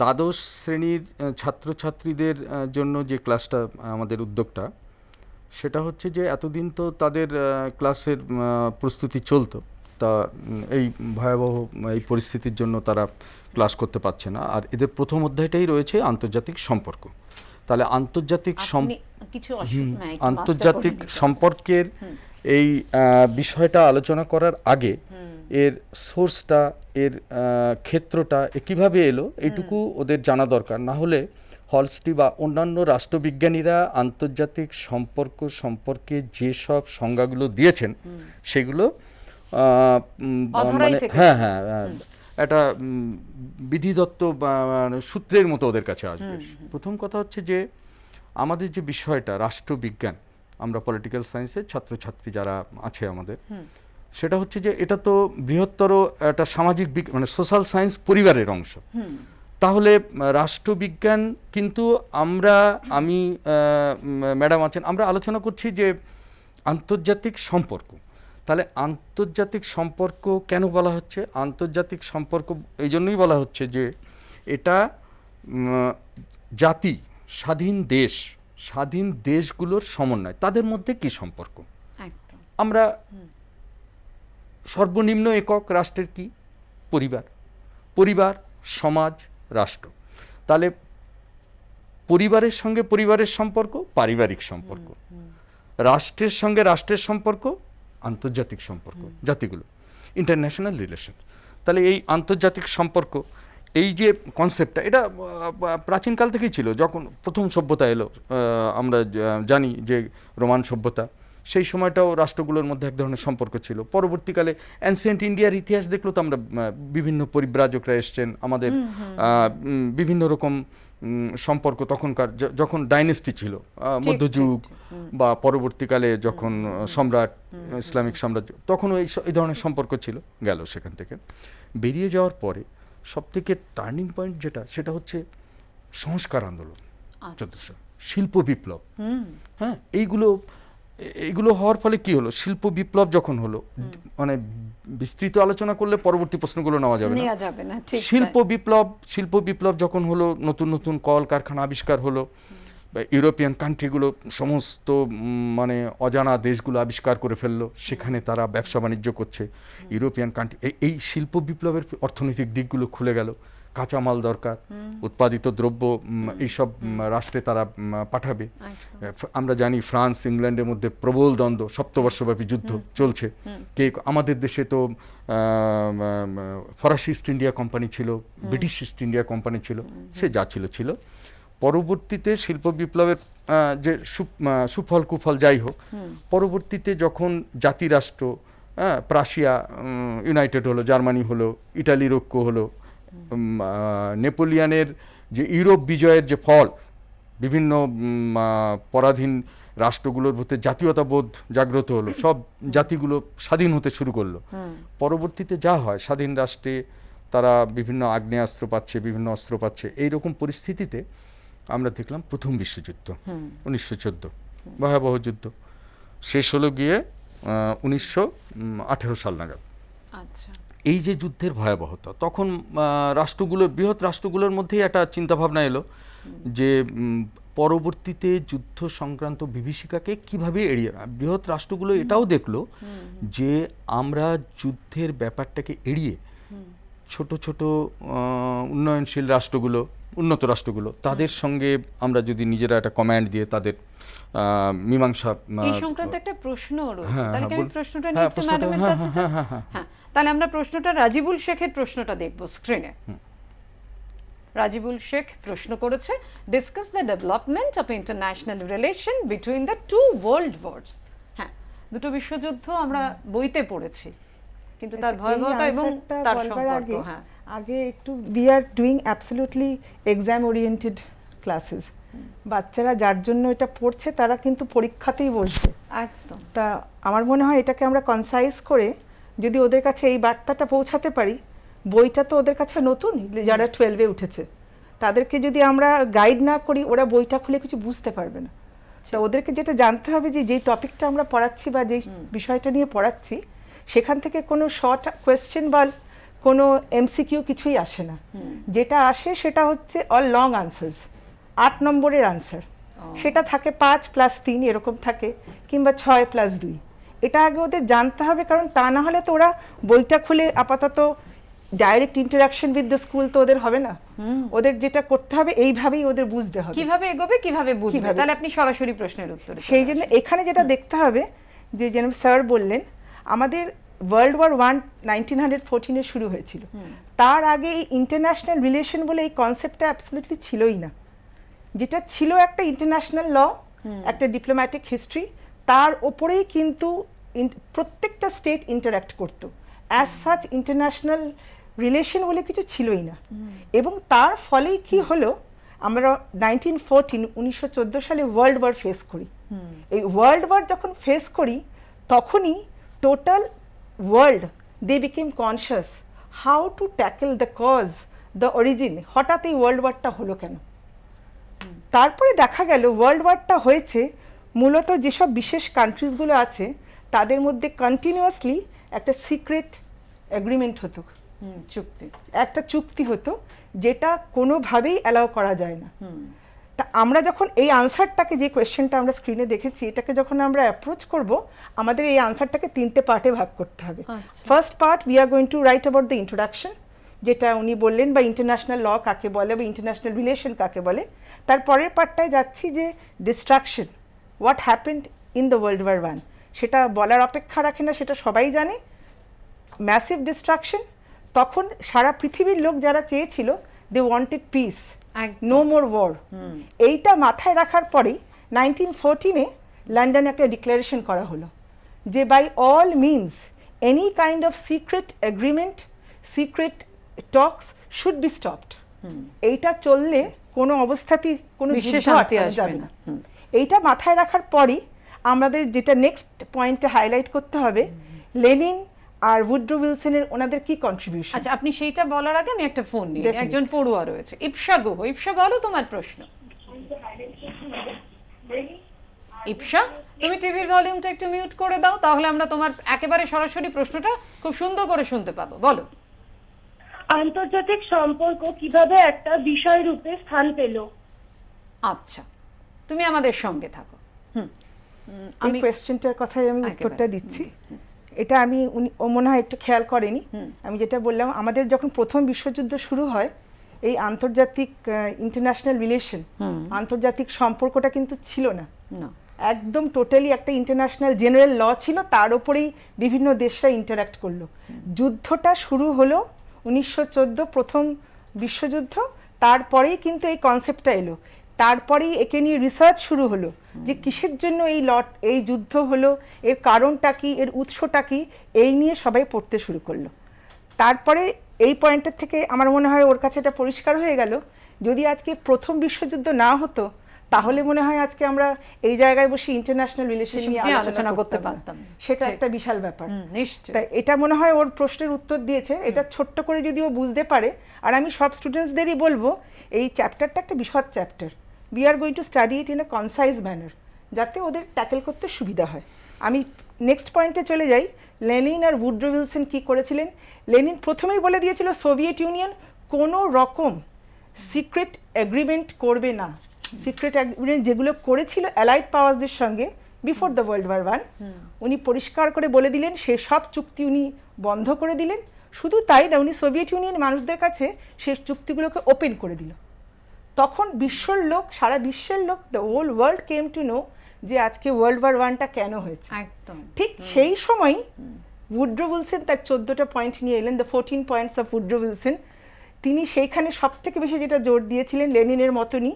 দ্বাদশ শ্রেণীর ছাত্রছাত্রীদের জন্য যে ক্লাসটা আমাদের উদ্যোগটা, সেটা হচ্ছে যে এতদিন তো তাদের ক্লাসের প্রস্তুতি চলতো, তা এই ভয়াবহ এই পরিস্থিতির জন্য তারা ক্লাস করতে পারছে না। আর এদের প্রথম অধ্যায়টাই রয়েছে আন্তর্জাতিক সম্পর্ক। তাহলে আন্তর্জাতিক সম্পর্কের এই বিষয়টা আলোচনা করার আগে এর সোর্সটা, এর ক্ষেত্রটা কীভাবে এলো এইটুকু ওদের জানা দরকার। না হলে হলস্টি বা অন্যান্য রাষ্ট্রবিজ্ঞানীরা আন্তর্জাতিক সম্পর্ক সম্পর্কে যেসব সংজ্ঞাগুলো দিয়েছেন সেগুলো মানে একটা বিধিদত্ত সূত্রের মতো ওদের কাছে আসবে। প্রথম কথা হচ্ছে যে আমাদের যে বিষয়টা রাষ্ট্রবিজ্ঞান, আমরা পলিটিক্যাল সায়েন্সের ছাত্রছাত্রী যারা আছে আমাদের, সেটা হচ্ছে যে এটা তো বৃহত্তর একটা সামাজিক মানে সোশ্যাল সায়েন্স পরিবারের অংশ। তাহলে রাষ্ট্রবিজ্ঞান কিন্তু আমি ম্যাডাম আছেন, আমরা আলোচনা করছি যে আন্তর্জাতিক সম্পর্ক। তাহলে আন্তর্জাতিক সম্পর্ক কেন বলা হচ্ছে? আন্তর্জাতিক সম্পর্ক এই জন্যই বলা হচ্ছে যে এটা জাতি, স্বাধীন দেশগুলোর সমন্বয়, তাদের মধ্যে কি সম্পর্ক। একদম। আমরা সর্বনিম্ন একক রাষ্ট্রের কি? পরিবার, সমাজ, রাষ্ট্র। তাহলে পরিবারের সঙ্গে পরিবারের সম্পর্ক পারিবারিক সম্পর্ক, রাষ্ট্রের সঙ্গে রাষ্ট্রের সম্পর্ক আন্তর্জাতিক সম্পর্ক, জাতিগুলো, ইন্টারন্যাশনাল রিলেশন। তাহলে এই আন্তর্জাতিক সম্পর্ক, এই যে কনসেপ্টটা, এটা প্রাচীনকাল থেকেই ছিল। যখন প্রথম সভ্যতা এলো, আমরা জানি যে রোমান সভ্যতা, সেই সময়টাও রাষ্ট্রগুলোর মধ্যে এক ধরনের সম্পর্ক ছিল। পরবর্তীকালে অ্যানসিয়েন্ট ইন্ডিয়ার ইতিহাস দেখলো তো আমরা, বিভিন্ন পরিব্রাজকরা এসছেন, আমাদের বিভিন্ন রকম সম্পর্ক তখনকার, যখন ডাইনেস্টি ছিল, মধ্যযুগ বা পরবর্তীকালে যখন সম্রাট, ইসলামিক সাম্রাজ্য, তখনও এই ধরনের সম্পর্ক ছিল। গেল সেখান থেকে বেরিয়ে যাওয়ার পরে সবথেকে টার্নিং পয়েন্ট যেটা, সেটা হচ্ছে সংস্কার আন্দোলন, শিল্প বিপ্লব। হ্যাঁ, এইগুলো হওয়ার ফলে কি হলো? শিল্প বিপ্লব যখন হলো, মানে বিস্তৃত আলোচনা করলে পরবর্তী প্রশ্নগুলো নেওয়া যাবে না। শিল্প বিপ্লব যখন হলো, নতুন নতুন কল কারখানা আবিষ্কার হলো, ইউরোপিয়ান কান্ট্রিগুলো সমস্ত মানে অজানা দেশগুলো আবিষ্কার করে ফেললো, সেখানে তারা ব্যবসা বাণিজ্য করছে। ইউরোপিয়ান কান্ট্রি, এই শিল্প বিপ্লবের অর্থনৈতিক দিকগুলো খুলে গেল। কাঁচামাল দরকার, উৎপাদিত দ্রব্য এইসব রাষ্ট্রে তারা পাঠাবে। আমরা জানি ফ্রান্স ইংল্যান্ডের মধ্যে প্রবল দ্বন্দ্ব, সপ্তবর্ষব্যাপী যুদ্ধ চলছে। আমাদের দেশে তো ফরাসি ইস্ট ইন্ডিয়া কোম্পানি ছিল, ব্রিটিশ ইস্ট ইন্ডিয়া কোম্পানি ছিল, সে যা ছিল। পরবর্তীতে শিল্প বিপ্লবের যে সুফল কুফল যাই হোক, পরবর্তীতে যখন জাতিরাষ্ট্র, প্রাশিয়া ইউনাইটেড হলো, জার্মানি হলো, ইটালির ঐক্য হলো, নেপোলিয়ানের যে ইউরোপ বিজয়ের যে ফল, বিভিন্ন পরাধীন রাষ্ট্রগুলোর মধ্যে জাতীয়তাবোধ জাগ্রত হলো, সব জাতিগুলো স্বাধীন হতে শুরু করলো। পরবর্তীতে যা হয়, স্বাধীন রাষ্ট্রে তারা বিভিন্ন আগ্নেয়াস্ত্র পাচ্ছে, বিভিন্ন অস্ত্র পাচ্ছে। এইরকম পরিস্থিতিতে আমরা দেখলাম প্রথম বিশ্বযুদ্ধ 1914, ভয়াবহ যুদ্ধ, শেষ হলো গিয়ে 1918 সাল নাগাদ। আচ্ছা, এই যে যুদ্ধের ভয়াবহতা, তখন রাষ্ট্রগুলোর, বৃহৎ রাষ্ট্রগুলোর মধ্যেই একটা চিন্তাভাবনা এলো যে পরবর্তীতে যুদ্ধ সংক্রান্ত বিভীষিকাকে কিভাবে এড়িয়ে, বৃহৎ রাষ্ট্রগুলো এটাও দেখলো যে আমরা যুদ্ধের ব্যাপারটাকে এড়িয়ে ছোট ছোট উন্নয়নশীল রাষ্ট্রগুলো, উন্নত রাষ্ট্রগুলো, তাদের সঙ্গে আমরা যদি নিজেরা একটা কমান্ড দিয়ে তাদের মীমাংসা। এই সংক্রান্ত একটা প্রশ্ন রয়েছে, তাহলে কি আমি প্রশ্নটা নিয়ে একটু ম্যাডামের কাছে যাই? হ্যাঁ, তাহলে আমরা প্রশ্নটা রাজিবুল শেখের প্রশ্নটা দেখব স্ক্রিনে। রাজিবুল শেখ প্রশ্ন করেছে, discuss the development of international relation between the two world wars. হ্যাঁ, দুটো বিশ্বযুদ্ধ আমরা বইতে পড়েছি, কিন্তু তার ভয়াবহতা এবং তার সম্পর্ক। হ্যাঁ, আগে একটু we are doing absolutely exam oriented classes. বাচ্চারা যার জন্য এটা পড়ছে তারা কিন্তু পরীক্ষাতেই বসবে একদম। তা আমার মনে হয় এটাকে আমরা কনসাইজ করে যদি ওদের কাছে এই বার্তাটা পৌঁছাতে পারি, বইটা তো ওদের কাছে নতুন, যারা 12-এ উঠেছে তাদেরকে যদি আমরা গাইড না করি, ওরা বইটা খুলে কিছু বুঝতে পারবে না। তো ওদেরকে যেটা জানতে হবে যে যেই টপিকটা আমরা পড়াচ্ছি বা যেই বিষয়টা নিয়ে পড়াচ্ছি, সেখান থেকে কোনো শর্ট কোয়েশ্চেন বা কোনো এমসিকিউ কিছুই আসে না। যেটা আসে সেটা হচ্ছে অল লং আনসার্স, 8 নম্বরের আনসার। সেটা থাকে 5+3 এরকম থাকে, কিংবা 6+2। এটা আগে ওদের জানতে হবে, কারণ তা না হলে তো ওরা বইটা খুলে আপাতত direct interaction with the school তো ওদের হবে না। ওদের যেটা করতে হবে এইভাবেই ওদের বুঝতে হবে কিভাবে এগোবে, কিভাবে বুঝবে। তাহলে আপনি সরাসরি প্রশ্নের উত্তর। সেই জন্য এখানে যেটা দেখতে হবে, যে যেন স্যার বললেন, আমাদের ওয়ার্ল্ড ওয়ার 1 1914-এ শুরু হয়েছিল। তার আগে এই ইন্টারন্যাশনাল রিলেশন বলে এই কনসেপ্টটা অ্যাবসলিউটলি ছিলই না। যেটা ছিল একটা ইন্টারন্যাশনাল ল, একটা ডিপ্লোম্যাটিক হিস্ট্রি, তার ওপরেই কিন্তু প্রত্যেকটা স্টেট ইন্টারাক্ট করতো। অ্যাজ সাচ ইন্টারন্যাশনাল রিলেশন বলে কিছু ছিলই না। এবং তার ফলেই কি হলো, আমরা 1914 সালে ওয়ার্ল্ড ওয়ার ফেস করি। এই ওয়ার্ল্ড ওয়ার যখন ফেস করি, তখনই total world they became conscious how to tackle the cause, the origin. হঠাৎ এই ওয়ার্ল্ড ওয়ারটা হলো কেন? তারপরে দেখা গেল ওয়ার্ল্ড ওয়ারটা হয়েছে মূলত যেসব বিশেষ কান্ট্রিজগুলো আছে তাদের মধ্যে কন্টিনিউয়াসলি একটা সিক্রেট এগ্রিমেন্ট হতো, চুক্তি, একটা চুক্তি হতো, যেটা কোনোভাবেই অ্যালাউ করা যায় না। তা আমরা যখন এই আনসারটাকে, যে কোয়েশ্চেনটা আমরা স্ক্রিনে দেখেছি, এটাকে যখন আমরা অ্যাপ্রোচ করব, আমাদের এই আনসারটাকে 3টে পার্টে ভাগ করতে হবে। First part, we are going to right about the introduction, যেটা উনি বললেন, বা ইন্টারন্যাশনাল ল কাকে বলে বা ইন্টারন্যাশনাল রিলেশন কাকে বলে। তারপরের পার্টটায় যাচ্ছি যে destruction, what happened in the world war one, সেটা বলার অপেক্ষা রাখে না, সেটা সবাই জানে। ম্যাসিভ ডিস্ট্রাকশন, তখন সারা পৃথিবীর লোক যারা চেয়েছিল, they wanted peace, no more war. এইটা মাথায় রাখার পরেই 1914-এ লন্ডনে একটা ডিক্লারেশন করা হলো যে by all means any kind of secret agreement, secret talks should be stopped. এইটা চললে কোনো অবস্থাতেই কোনো যুদ্ধ আটকানো যাবে না। এইটা মাথায় রাখার পরই আমাদের যেটা নেক্সট পয়েন্টে হাইলাইট করতে হবে, লেনিন আর উড্রো উইলসনের ওনাদের কি কন্ট্রিবিউশন। আচ্ছা, আপনি সেইটা বলার আগে আমি একটা ফোন নিই, একজন পড়ুয়া রয়েছে, ইপসা গুহ। ইপসা, বলো তোমার প্রশ্ন। ইপসা, তুমি টিভির ভলিউমটা একটু মিউট করে দাও, তাহলে আমরা তোমার একেবারে সরাসরি প্রশ্নটা খুব সুন্দর করে শুনতে পাবো। বলো। আন্তর্জাতিক সম্পর্ক কিভাবে একটা বিষয় রূপে স্থান পেল? আচ্ছা, তুমি আমাদের সঙ্গে থাকো। এই কোয়েশ্চেনটার কথাই আমি উত্তরটা দিচ্ছি। এটা আমি ও মনে হয় একটু খেয়াল করেনি। আমি যেটা বললাম, আমাদের যখন প্রথম বিশ্বযুদ্ধ শুরু হয়, এই আন্তর্জাতিক ইন্টারন্যাশনাল রিলেশন, আন্তর্জাতিক সম্পর্কটা কিন্তু ছিল না, একদম টোটালি একটা ইন্টারন্যাশনাল জেনারেল ল ছিল, তার উপরেই বিভিন্ন দেশরা ইন্টারঅ্যাক্ট করলো। যুদ্ধটা শুরু হলো 1914, প্রথম বিশ্বযুদ্ধ, তারপরেই কিন্তু এই কনসেপ্টটা এলো, তারপরেই একে নিয়ে রিসার্চ শুরু হলো যে কিসের জন্য এই যুদ্ধ হলো, এর কারণটা কি, এর উৎসটা কি, এই নিয়ে সবাই পড়তে শুরু করলো। তারপরে এই পয়েন্টের থেকে আমার মনে হয় ওর কাছে এটা পরিষ্কার হয়ে গেল, যদি আজকে প্রথম বিশ্বযুদ্ধ না হতো, তাহলে মনে হয় আজকে আমরা এই জায়গায় বসে ইন্টারন্যাশনাল রিলেশন নিয়ে আলোচনা করতে পারতাম। সেটা একটা বিশাল ব্যাপার। তাই এটা মনে হয় ওর প্রশ্নের উত্তর দিয়েছে। এটা ছোট্ট করে যদি ও বুঝতে পারে, আর আমি সব স্টুডেন্টসদেরই বলবো, এই চ্যাপ্টারটা একটা বিশদ chapter, we are going to study it in a concise manner, যাতে ওদের ট্যাকেল করতে সুবিধা হয়। আমি নেক্সট পয়েন্টে চলে যাই। লেনিন আর উড্রো উইলসন কি করেছিলেন? লেনিন প্রথমেই বলে দিয়েছিল সোভিয়েত ইউনিয়ন কোনো রকম সিক্রেট এগ্রিমেন্ট করবে না। সিক্রেট এগ্রিমেন্ট যেগুলো করেছিল অ্যালাইড পাওয়ারসদের সঙ্গে before the world war one, উনি পরিষ্কার করে বলে দিলেন, সে সব চুক্তি উনি বন্ধ করে দিলেন। শুধু তাই না, উনি সোভিয়েত ইউনিয়ন মানুষদের কাছে সেই চুক্তিগুলোকে ওপেন করে দিল। তখন বিশ্বর লোক, সারা বিশ্বের লোক, the whole world came to know যে আজকে ওয়ার্ল্ড ওয়ার ওয়ানটা কেন হয়েছে। ঠিক সেই সময় উড্রো উইলসন তার 14টা পয়েন্ট নিয়ে এলেন, the 14 points of Woodrow Wilson. তিনি সেইখানে সব থেকে বেশি যেটা জোর দিয়েছিলেন, লেনিনের মতনই,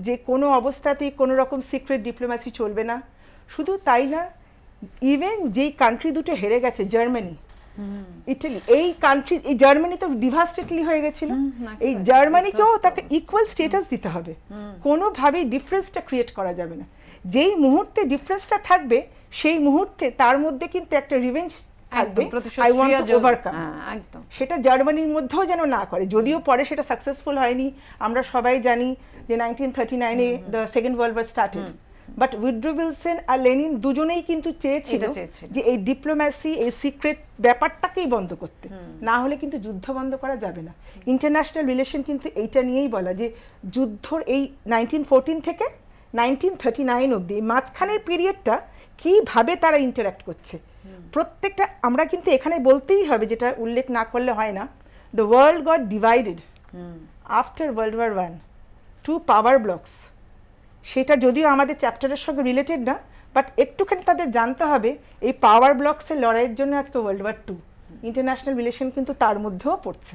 যে কোনো অবস্থাতেই কোনো রকম সিক্রেট ডিপ্লোম্যাসি চলবে না। শুধু তাই না, ইভেন যেই কান্ট্রি দুটো হেরে গেছে, জার্মানি, ইটালি, এই কান্ট্রি, এই জার্মানি তো ডিভাস্টেটলি হয়ে গেছিল, এই জার্মানিকেও তাকে ইকুয়াল স্টেটাস দিতে হবে, কোনোভাবেই ডিফারেন্সটা ক্রিয়েট করা যাবে না। যেই মুহূর্তে ডিফারেন্সটা থাকবে, সেই মুহূর্তে তার মধ্যে কিন্তু একটা রিভেঞ্জ থাকবে, আই ওয়ান্ট টু ওভারকাম। সেটা জার্মানির মধ্যেও যেন না করে, যদিও পরে সেটা সাকসেসফুল হয়নি। আমরা সবাই জানি যে 1939-এ the second world war started, but Woodrow Wilson আর লেনিন দুজনেই কিন্তু চেয়েছিল যে এই ডিপ্লোম্যাসি, এই সিক্রেট ব্যাপারটাকেই বন্ধ করতে, না হলে কিন্তু যুদ্ধ বন্ধ করা যাবে না। ইন্টারন্যাশনাল রিলেশন কিন্তু এইটা নিয়েই বলা, যে যুদ্ধর এই 1914 থেকে 1939 অবধি মাঝখানের পিরিয়ডটা কিভাবে তারা ইন্টারঅ্যাক্ট করছে প্রত্যেকটা। আমরা কিন্তু এখানে বলতেই হবে, যেটা উল্লেখ না করলে হয় না, the world got divided after world war one, 2 power blocks. সেটা যদিও আমাদের চ্যাপ্টারের সঙ্গে রিলেটেড না, বাট একটুখানি তাদের জানতে হবে এই পাওয়ার ব্লকসের লড়াইয়ের জন্য আজকে ওয়ার্ল্ড ওয়ার 2, ইন্টারন্যাশনাল রিলেশন কিন্তু তার মধ্যেও পড়ছে।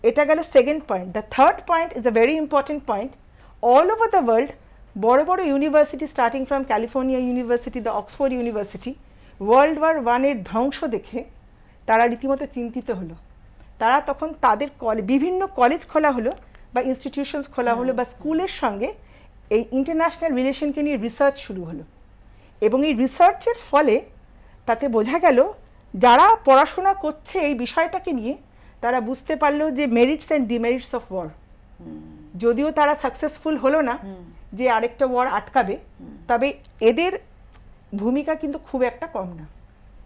এটা গেল second point. The third point is a very important point. All over the world বড় বড় university, starting from California university, the Oxford university, world war ওয়ানের ধ্বংস দেখে তারা রীতিমতো চিন্তিত হলো। তারা তখন তাদের বিভিন্ন কলেজ খোলা হলো বা ইনস্টিটিউশনস খোলা হলো বা স্কুলের সঙ্গে এই ইন্টারন্যাশনাল রিলেশনকে নিয়ে রিসার্চ শুরু হলো। এবং এই রিসার্চের ফলে তাতে বোঝা গেল, যারা পড়াশোনা করছে এই বিষয়টাকে নিয়ে, তারা বুঝতে পারলো যে merits and demerits of war. যদিও তারা সাকসেসফুল হলো না যে আরেকটা ওয়ার আটকাবে, তবে এদের ভূমিকা কিন্তু খুব একটা কম না।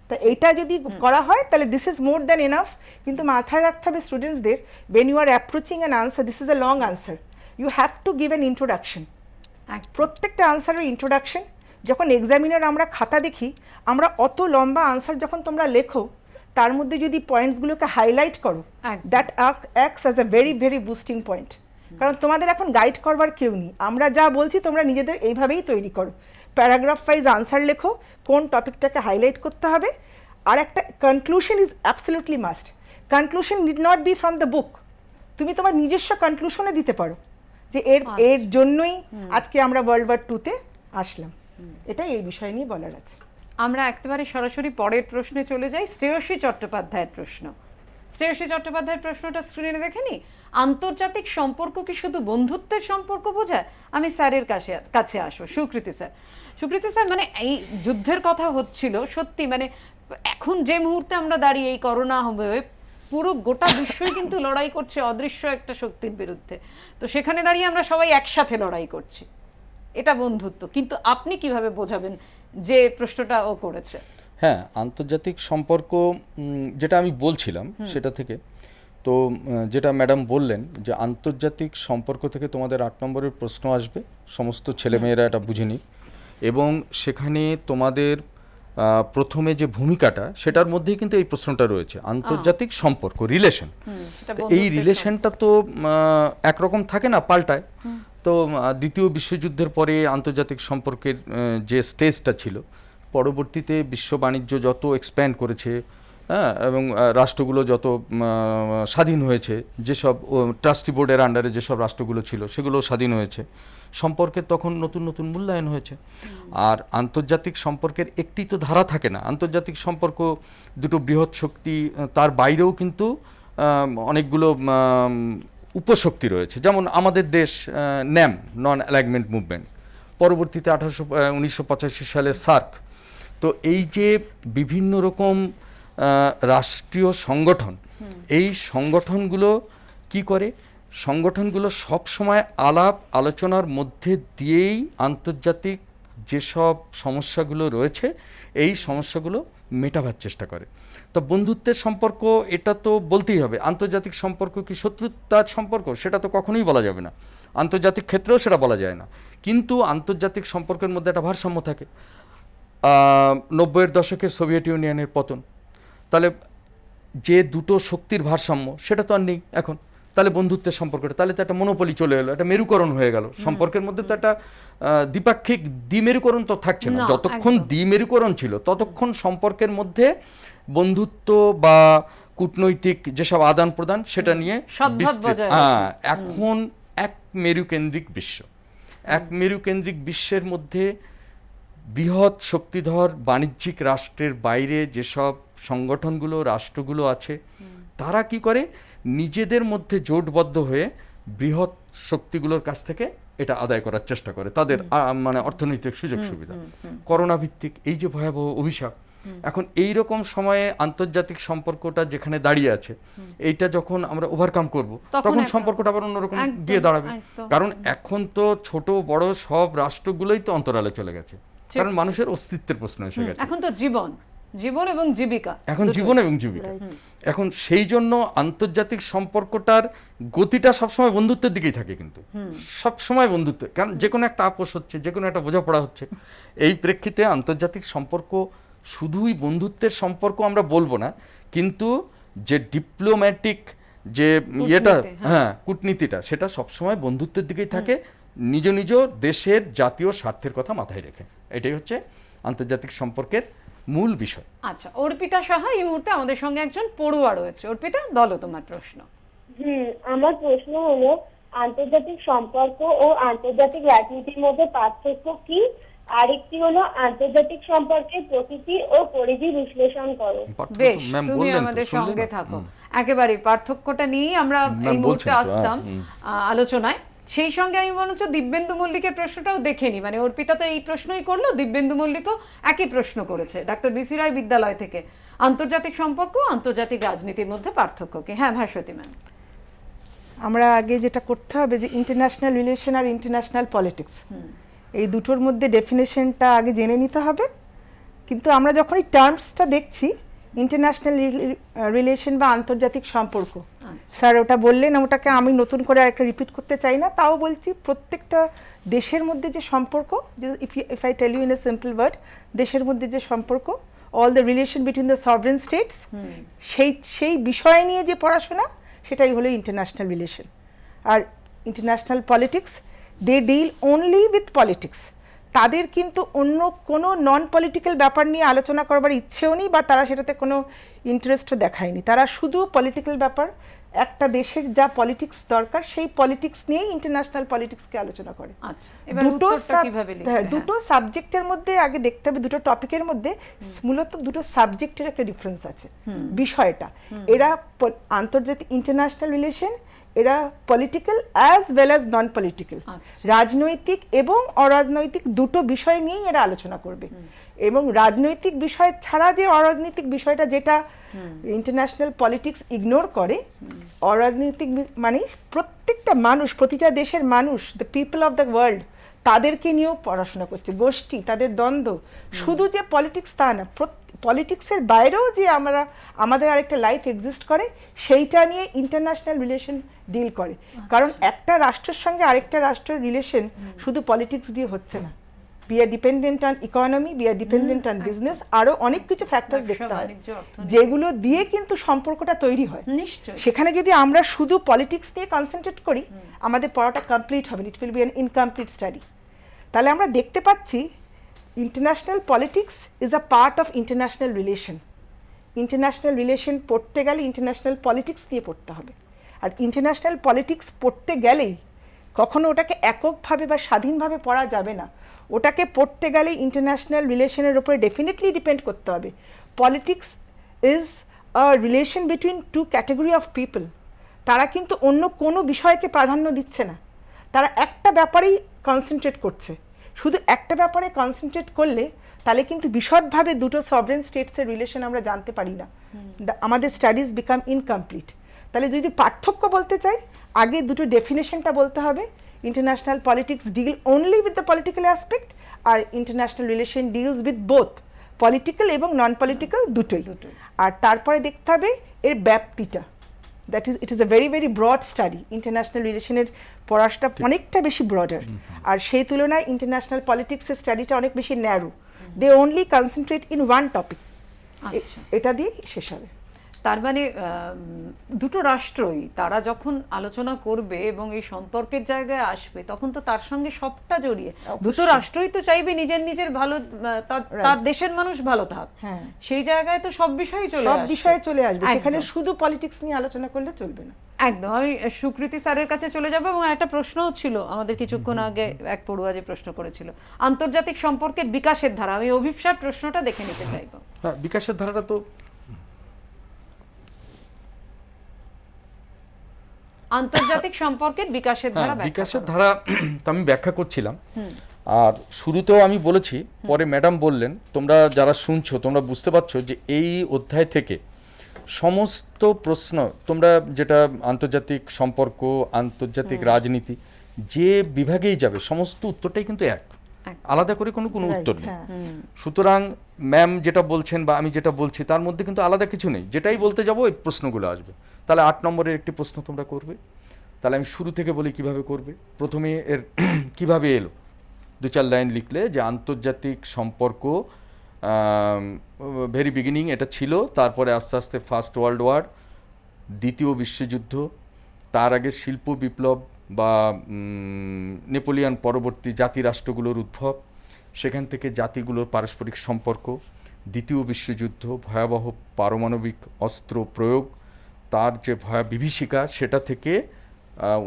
তা এইটা যদি করা হয় তাহলে this is more than enough. কিন্তু মাথায় রাখতে হবে স্টুডেন্টসদের, when you are approaching an answer, this is a long answer, you have to give an introduction. প্রত্যেকটা আনসারের ইন্ট্রোডাকশন, যখন এক্সামিনার আমরা খাতা দেখি, আমরা অত লম্বা আনসার যখন তোমরা লেখো, তার মধ্যে যদি পয়েন্টসগুলোকে হাইলাইট করো, that acts as a very very boosting point. কারণ তোমাদের এখন গাইড করবার কেউ নেই, আমরা যা বলছি তোমরা নিজেদের এইভাবেই তৈরি করো। প্যারাগ্রাফ ওয়াইজ আনসার লেখো, কোন টপিকটাকে হাইলাইট করতে হবে। আর একটা conclusion is absolutely must. Conclusion need not be from the book, তুমি তোমার নিজস্ব কনক্লুশনে দিতে পারো যে এর জন্যই আজকে আমরা ওয়ার্ল্ড ওয়ার 2-তে আসলাম। এটাই এই বিষয় নিয়ে বলার আছে। আমরা একেবারে সরাসরি পরের প্রশ্নে চলে যাই, শ্রেয়সী চট্টোপাধ্যায়ের প্রশ্ন। শ্রেয়সী চট্টোপাধ্যায়ের প্রশ্নটা স্ক্রিনে দেখে নি। আন্তর্জাতিক সম্পর্ক কি শুধু বন্ধুত্বের সম্পর্ক বোঝায়? আমি স্যারের কাছে আসবো। সুকৃতি স্যার, মানে এই যুদ্ধের কথা হচ্ছিল, সত্যি মানে এখন যে মুহূর্তে আমরা দাঁড়িয়ে, এই করোনা হবে, পুরো গোটা বিশ্বই কিন্তু লড়াই করছে অদৃশ্য একটা শক্তির বিরুদ্ধে। তো সেখানে দাঁড়িয়ে আমরা সবাই একসাথে লড়াই করছি, এটা বন্ধুত্ব। কিন্তু আপনি কিভাবে বোঝাবেন যে প্রশ্নটা ও করেছে? হ্যাঁ, আন্তর্জাতিক সম্পর্ক যেটা আমি বলছিলাম সেটা থেকে, তো যেটা ম্যাডাম বললেন যে আন্তর্জাতিক সম্পর্ক থেকে তোমাদের 8 নম্বরের প্রশ্ন আসবে, সমস্ত ছেলেমেয়েরা এটা বুঝে নিক। এবং সেখানে তোমাদের প্রথমে যে ভূমিকাটা, সেটার মধ্যেই কিন্তু এই প্রশ্নটা রয়েছে, আন্তর্জাতিক সম্পর্ক, রিলেশন। এই রিলেশনটা তো একরকম থাকে না, পাল্টায়। তো দ্বিতীয় বিশ্বযুদ্ধের পরে আন্তর্জাতিক সম্পর্কের যে স্টেজটা ছিল, পরবর্তীতে বিশ্ব বাণিজ্য যত এক্সপ্যান্ড করেছে, হ্যাঁ, এবং রাষ্ট্রগুলো যত স্বাধীন হয়েছে, যেসব ট্রাস্টি বোর্ডের আন্ডারে যেসব রাষ্ট্রগুলো ছিল সেগুলো স্বাধীন হয়েছে, সম্পর্কের তখন নতুন নতুন মূল্যায়ন হয়েছে। আর আন্তর্জাতিক সম্পর্কের একটি তো ধারা থাকে না, আন্তর্জাতিক সম্পর্ক দুটো বৃহৎ শক্তি, তার বাইরেও কিন্তু অনেকগুলো উপশক্তি রয়েছে। যেমন আমাদের দেশ ন্যাম, নন অ্যালাইনমেন্ট মুভমেন্ট, পরবর্তীতে 1985 সালে সার্ক। তো এই যে বিভিন্ন রকম রাষ্ট্রীয় সংগঠন, এই সংগঠনগুলো কি করে? সংগঠনগুলো সব সময় আলাপ আলোচনার মধ্যে দিয়েই আন্তর্জাতিক যেসব সমস্যাগুলো রয়েছে, এই সমস্যাগুলো মেটাবার চেষ্টা করে। তো বন্ধুত্বের সম্পর্ক, এটা তো বলতেই হবে। আন্তর্জাতিক সম্পর্ক কি শত্রুতার সম্পর্ক? সেটা তো কখনোই বলা যাবে না, আন্তর্জাতিক ক্ষেত্রেও সেটা বলা যায় না। কিন্তু আন্তর্জাতিক সম্পর্কের মধ্যে একটা ভারসাম্য থাকে। 90-এর দশকে সোভিয়েত ইউনিয়নের পতন, তাহলে যে দুটো শক্তির ভারসাম্য, সেটা তো আর নেই এখন। তাহলে বন্ধুত্বের সম্পর্কটা, তাহলে তো একটা মনোপলি চলে এলো, একটা মেরুকরণ হয়ে গেল সম্পর্কের মধ্যে। তো একটা দ্বিপাক্ষিক দ্বিমেরুকরণ তো থাকছে না। যতক্ষণ দ্বিমেরুকরণ ছিল, ততক্ষণ সম্পর্কের মধ্যে বন্ধুত্ব বা কূটনৈতিক যেসব আদান প্রদান, সেটা নিয়ে এখন এক মেরুকেন্দ্রিক বিশ্ব, এক মেরুকেন্দ্রিক বিশ্বের মধ্যে বৃহৎ শক্তিধর বাণিজ্যিক রাষ্ট্রের বাইরে যেসব সংগঠনগুলো, রাষ্ট্রগুলো আছে, তারা কি করে? নিজেদের মধ্যে জোটবদ্ধ হয়ে বৃহৎ শক্তিগুলোর কাছ থেকে এটা আদায় করার চেষ্টা করে, তাদের মানে অর্থনৈতিক সুযোগ সুবিধা। করোনা ভিত্তিক এই যে ভয়াবহ অভিশাপ, এখন এই রকম সময়ে আন্তর্জাতিক সম্পর্কটা যেখানে দাঁড়িয়ে আছে, এইটা যখন আমরা ওভারকাম করব, তখন সম্পর্কটা আবার অন্যরকম গিয়ে দাঁড়াবে। কারণ এখন তো ছোট বড় সব রাষ্ট্রগুলোই তো অন্তরালে চলে গেছে, কারণ মানুষের অস্তিত্বের প্রশ্ন এসে গেছে। এখন তো জীবন এবং জীবিকা, এখন জীবন এবং জীবিকা। এখন সেই জন্য আন্তর্জাতিক সম্পর্কটার গতিটা সবসময় বন্ধুত্বের দিকেই থাকে, কিন্তু সবসময় বন্ধুত্ব। কারণ যে কোনো একটা আপোষ হচ্ছে, যে কোনো একটা বোঝাপড়া হচ্ছে, এই প্রেক্ষিতে আন্তর্জাতিক সম্পর্ক শুধুই বন্ধুত্বের সম্পর্ক আমরা বলবো না, কিন্তু যে ডিপ্লোম্যাটিক যে ইয়েটা, হ্যাঁ, কূটনীতিটা, সেটা সবসময় বন্ধুত্বের দিকেই থাকে, নিজ নিজ দেশের জাতীয় স্বার্থের কথা মাথায় রেখে। এটাই হচ্ছে আন্তর্জাতিক সম্পর্কের মূল বিষয়। আচ্ছা, অর্পিতা সাহা এই মুহূর্তে আমাদের সঙ্গে একজন পড়ুয়া রয়েছে। অর্পিতা, বলো তোমার প্রশ্ন। আমার প্রশ্ন হলো, আন্তর্জাতিক সম্পর্ক ও আন্তর্জাতিক রাজনীতির মধ্যে পার্থক্য কি? আরেকটি হলো, আন্তর্জাতিক সম্পর্কের প্রকৃতি ও পরিধি বিশ্লেষণ করো। বেশ, তুমি আমাদের সঙ্গে থাকো। একেবারে পার্থক্যটা নিয়ে আমরা এই মুহূর্তে আসতাম আলোচনায়। সেই সঙ্গে আমি মনে হচ্ছে দিব্যেন্দু মল্লিকের প্রশ্নটাও দেখে নি। মানে অর্পিতা তো এই প্রশ্নই করলো, দিব্যেন্দু মল্লিকও একই প্রশ্ন করেছে ডাক্তার বিসি রায় বিদ্যালয় থেকে। আন্তর্জাতিক সম্পর্ক, আন্তর্জাতিক রাজনীতির মধ্যে পার্থক্য কি? হ্যাঁ, ভাস্বতী ম্যাম। আমরা আগে যেটা করতে হবে যে ইন্টারন্যাশনাল রিলেশন আর ইন্টারন্যাশনাল পলিটিক্স, এই দুটোর মধ্যে ডেফিনেশনটা আগে জেনে নিতে হবে। কিন্তু আমরা যখন এই টার্মসটা দেখছি ইন্টারন্যাশনাল রিলেশন বা আন্তর্জাতিক সম্পর্ক, স্যার ওটা বললেন, ওটাকে আমি নতুন করে আরেকটা রিপিট করতে চাই না, তাও বলছি প্রত্যেকটা দেশের মধ্যে যে সম্পর্ক, if I tell you in a simple word, দেশের মধ্যে যে সম্পর্ক, all the relation between the sovereign states, সেই বিষয় নিয়ে যে পড়াশোনা, সেটাই হলো ইন্টারন্যাশনাল রিলেশন। আর international politics, they deal only with politics. তাদের কিন্তু অন্য কোনো নন পলিটিক্যাল ব্যাপার নিয়ে আলোচনা করবার ইচ্ছেও নেই, বা তারা সেটাতে কোনো ইন্টারেস্টও দেখায়নি। তারা শুধু পলিটিক্যাল ব্যাপার, একটা দেশের যা পলিটিক্স দরকার সেই পলিটিক্স নিয়েই ইন্টারন্যাশনাল পলিটিক্সকে আলোচনা করে। আচ্ছা, এবার উত্তরটা কিভাবে লিখবে? হ্যাঁ, দুটো সাবজেক্টের মধ্যে আগে দেখতে হবে, দুটো টপিকের মধ্যে মূলত দুটো সাবজেক্টের একটা ডিফারেন্স আছে বিষয়টা। এরা আন্তর্জাতিক ইন্টারন্যাশনাল রিলেশন, এরা political as well as non political, রাজনৈতিক এবং অরাজনৈতিক দুটো বিষয় নিয়েই এরা আলোচনা করবে। এবং রাজনৈতিক বিষয় ছাড়া যে অরাজনৈতিক বিষয়টা, যেটা ইন্টারন্যাশনাল পলিটিক্স ইগনোর করে, অরাজনৈতিক মানে প্রত্যেকটা মানুষ, প্রতিটা দেশের মানুষ, the people of the world, তাদেরকে নিয়েও পড়াশোনা করছে, গোষ্ঠী, তাদের দ্বন্দ্ব। শুধু যে পলিটিক্স তা না, পলিটিক্সের বাইরেও যে আমাদের আরেকটা লাইফ এক্সিস্ট করে, সেইটা নিয়ে ইন্টারন্যাশনাল রিলেশন ডিল করে। কারণ একটা রাষ্ট্রের সঙ্গে আরেকটা রাষ্ট্রের রিলেশন শুধু পলিটিক্স দিয়ে হচ্ছে না। we are dependent on economy, we are dependent on business, আরো অনেক কিছু ফ্যাক্টরস দেখতে হয় যেগুলো দিয়ে কিন্তু সম্পর্কটা তৈরি হয়। নিশ্চয়ই সেখানে যদি আমরা শুধু পলিটিক্স নিয়ে কনসেন্ট্রেট করি, আমাদের পড়াটা কমপ্লিট হবে, it will be an incomplete study. তাহলে আমরা দেখতে পাচ্ছি international politics is a part of international relation. International relation পড়তে গেলে ইন্টারন্যাশনাল পলিটিক্স নিয়ে পড়তে হবে। আর ইন্টারন্যাশনাল পলিটিক্স পড়তে গেলেই কখনো ওটাকে এককভাবে বা স্বাধীনভাবে পড়া যাবে না। ওটাকে পড়তে গেলে ইন্টারন্যাশনাল রিলেশনের উপরে ডেফিনেটলি ডিপেন্ড করতে হবে। Politics is a relation between two category of people. তারা কিন্তু অন্য কোনো বিষয়কে প্রাধান্য দিচ্ছে না, তারা একটা ব্যাপারেই কনসেন্ট্রেট করছে। শুধু একটা ব্যাপারে কনসেন্ট্রেট করলে তাহলে কিন্তু বিশদভাবে দুটো সভরেন স্টেটসের রিলেশন আমরা জানতে পারি না, আমাদের স্টাডিজ বিকাম ইনকমপ্লিট। তাহলে যদি পার্থক্য বলতে চাই, আগে দুটো ডেফিনেশনটা বলতে হবে। International politics deal only with the political aspect, R international relation deals with both political এবং non political দুটোই। আর তারপরে দেখতে হবে এর ব্যাপ্তিটা, that is it is a very very broad study. International রিলেশনের পড়াশোনা অনেকটা বেশি ব্রডার, আর সেই তুলনায় ইন্টারন্যাশনাল পলিটিক্সের স্টাডিটা অনেক বেশি narrow. They only concentrate in one topic, এটা দিয়ে শেষ হবে। তার মানে দুটো রাষ্ট্রই তারা যখন আলোচনা করবে এবং এই সম্পর্কের জায়গায় আসবে, তখন তো তার সঙ্গে সবটা জড়িয়ে, দুটো রাষ্ট্রই তো চাইবে নিজের নিজের ভালো, তার দেশের মানুষ ভালো থাক, সেই জায়গায় তো সব বিষয়ই চলে আসবে। সেখানে শুধু পলিটিক্স নিয়ে আলোচনা করলে চলবে না। একদম। আমি সুকৃতি স্যারের কাছে চলে যাব, এবং একটা প্রশ্নও ছিল আমাদের কিছুক্ষণ আগে, এক পড়ুয়া যে প্রশ্ন করেছিল আন্তর্জাতিক সম্পর্কের বিকাশের ধারা। আমি অভিপ্সার প্রশ্নটা দেখে নিতে চাইব। হ্যাঁ, বিকাশের ধারাটা তো আন্তর্জাতিক সম্পর্কের বিকাশের ধারা, বিকাশের ধারা তো আমি ব্যাখ্যা করছিলাম। আর শুরুতেও আমি বলেছি, পরে ম্যাডাম বললেন, তোমরা যারা শুনছো তোমরা বুঝতে পারছো যে এই অধ্যায় থেকে সমস্ত প্রশ্ন, তোমরা যেটা আন্তর্জাতিক সম্পর্ক, আন্তর্জাতিক রাজনীতি, যে বিভাগেই যাবে সমস্ত উত্তরটাই কিন্তু এক, আলাদা করে কোনো উত্তর নেই। সুতরাং ম্যাম যেটা বলছেন বা আমি যেটা বলছি তার মধ্যে কিন্তু আলাদা কিছু নেই, যেটাই বলতে যাবো ওই প্রশ্নগুলো আসবে। তাহলে 8 নম্বরের একটি প্রশ্ন তোমরা করবে। তাহলে আমি শুরু থেকে বলি কিভাবে করবে। প্রথমে এর কিভাবে এলো, 2-4 লাইন লিখলে যে আন্তর্জাতিক সম্পর্ক ভেরি বিগিনিং এটা ছিল, তারপরে আস্তে আস্তে ফার্স্ট ওয়ার্ল্ড ওয়ার, দ্বিতীয় বিশ্বযুদ্ধ, তার আগে শিল্প বিপ্লব বা নেপোলিয়ান পরবর্তী জাতি রাষ্ট্রগুলোর উদ্ভব, সেখান থেকে জাতিগুলোর পারস্পরিক সম্পর্ক, দ্বিতীয় বিশ্বযুদ্ধ, ভয়াবহ পারমাণবিক অস্ত্র প্রয়োগ, তার যে বিভীষিকা, সেটা থেকে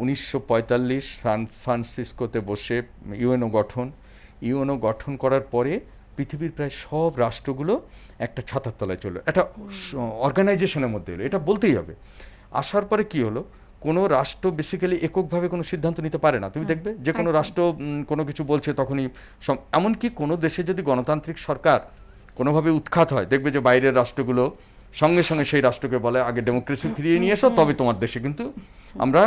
1945 সান ফ্রান্সিসকোতে বসে ইউএনও গঠন করার পরে পৃথিবীর প্রায় সব রাষ্ট্রগুলো একটা ছাতার তলায় চললো, একটা অর্গানাইজেশনের মধ্যে এলো, এটা বলতেই হবে। আসার পরে কি হলো, কোনো রাষ্ট্র বেসিক্যালি এককভাবে কোনো সিদ্ধান্ত নিতে পারে না। তুমি দেখবে যে কোনো রাষ্ট্র কোনো কিছু বলছে তখনই, এমনকি কোনো দেশে যদি গণতান্ত্রিক সরকার কোনোভাবে উৎখাত হয়, দেখবে যে বাইরের রাষ্ট্রগুলো সঙ্গে সঙ্গে সেই রাষ্ট্রকে বলে আগে ডেমোক্রেসি ফিরিয়ে নিয়ে এসো, তবে তোমার দেশে কিন্তু আমরা